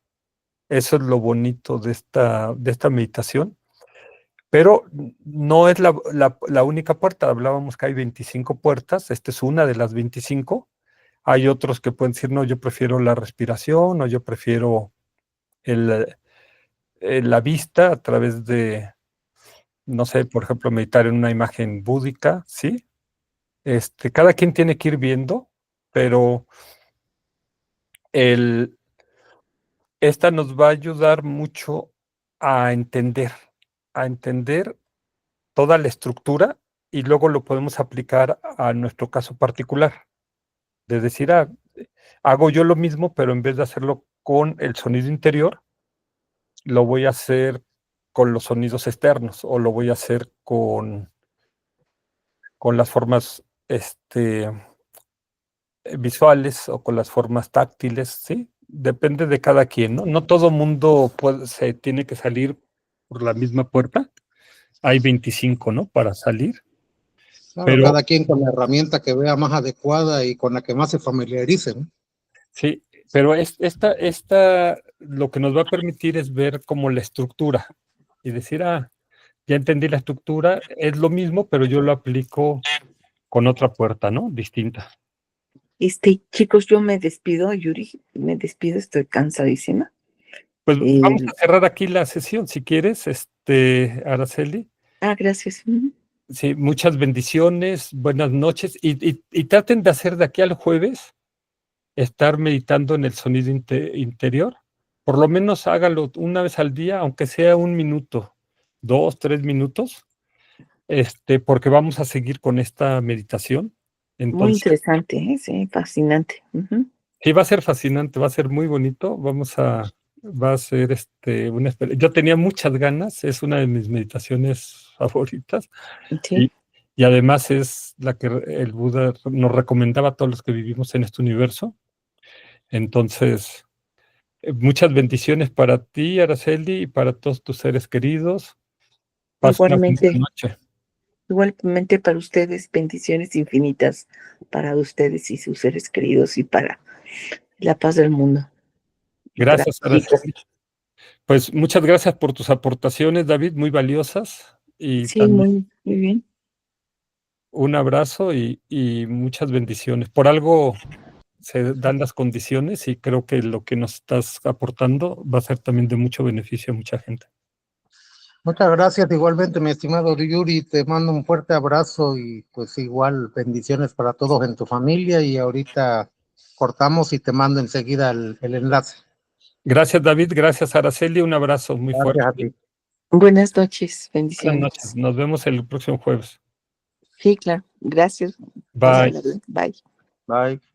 Eso es lo bonito de esta meditación. Pero no es la única puerta. Hablábamos que hay 25 puertas. Esta es una de las 25. Hay otros que pueden decir, no, yo prefiero la respiración o yo prefiero el, la vista a través de, no sé, por ejemplo, meditar en una imagen búdica, ¿sí? Cada quien tiene que ir viendo, pero el, esta nos va a ayudar mucho a entender toda la estructura y luego lo podemos aplicar a nuestro caso particular. De decir, hago yo lo mismo, pero en vez de hacerlo con el sonido interior, lo voy a hacer con los sonidos externos o lo voy a hacer con las formas visuales o con las formas táctiles, ¿sí? Depende de cada quien, ¿no? No todo mundo se tiene que salir por la misma puerta. Hay 25, ¿no? Para salir, Claro, pero cada quien con la herramienta que vea más adecuada y con la que más se familiarice, ¿no? sí, pero lo que nos va a permitir es ver como la estructura y decir, ya entendí la estructura, es lo mismo, pero yo lo aplico con otra puerta, ¿no? Distinta. Chicos, yo me despido, Yuri, me despido, estoy cansadísima. Pues vamos a cerrar aquí la sesión, si quieres, Araceli. Gracias. Sí, muchas bendiciones, buenas noches y traten de hacer de aquí al jueves estar meditando en el sonido interior. Por lo menos hágalo una vez al día, aunque sea un minuto, 2, 3 minutos, porque vamos a seguir con esta meditación. Muy Entonces, interesante, sí, fascinante. sí, va a ser fascinante, va a ser muy bonito. Vamos a Va a ser yo tenía muchas ganas, es una de mis meditaciones favoritas. Sí, Y además es la que el Buda nos recomendaba a todos los que vivimos en este universo. Entonces, muchas bendiciones para ti, Araceli, y para todos tus seres queridos. Pasa una bonita igualmente, noche. igualmente para ustedes, bendiciones infinitas para ustedes y sus seres queridos y para la paz del mundo. Y para Gracias, México. Araceli. Pues muchas gracias por tus aportaciones, David, muy valiosas. Y Sí, también muy bien. un abrazo y muchas bendiciones. Por algo se dan las condiciones y creo que lo que nos estás aportando va a ser también de mucho beneficio a mucha gente. Muchas gracias, igualmente, mi estimado Yuri, te mando un fuerte abrazo y pues igual bendiciones para todos en tu familia y ahorita cortamos y te mando enseguida el enlace. Gracias, David. Gracias, Araceli. Un abrazo muy Gracias a fuerte. ti. Buenas noches, Buenas bendiciones. noches. Nos vemos el próximo jueves. Sí, claro. Gracias. Bye. Bye. Bye.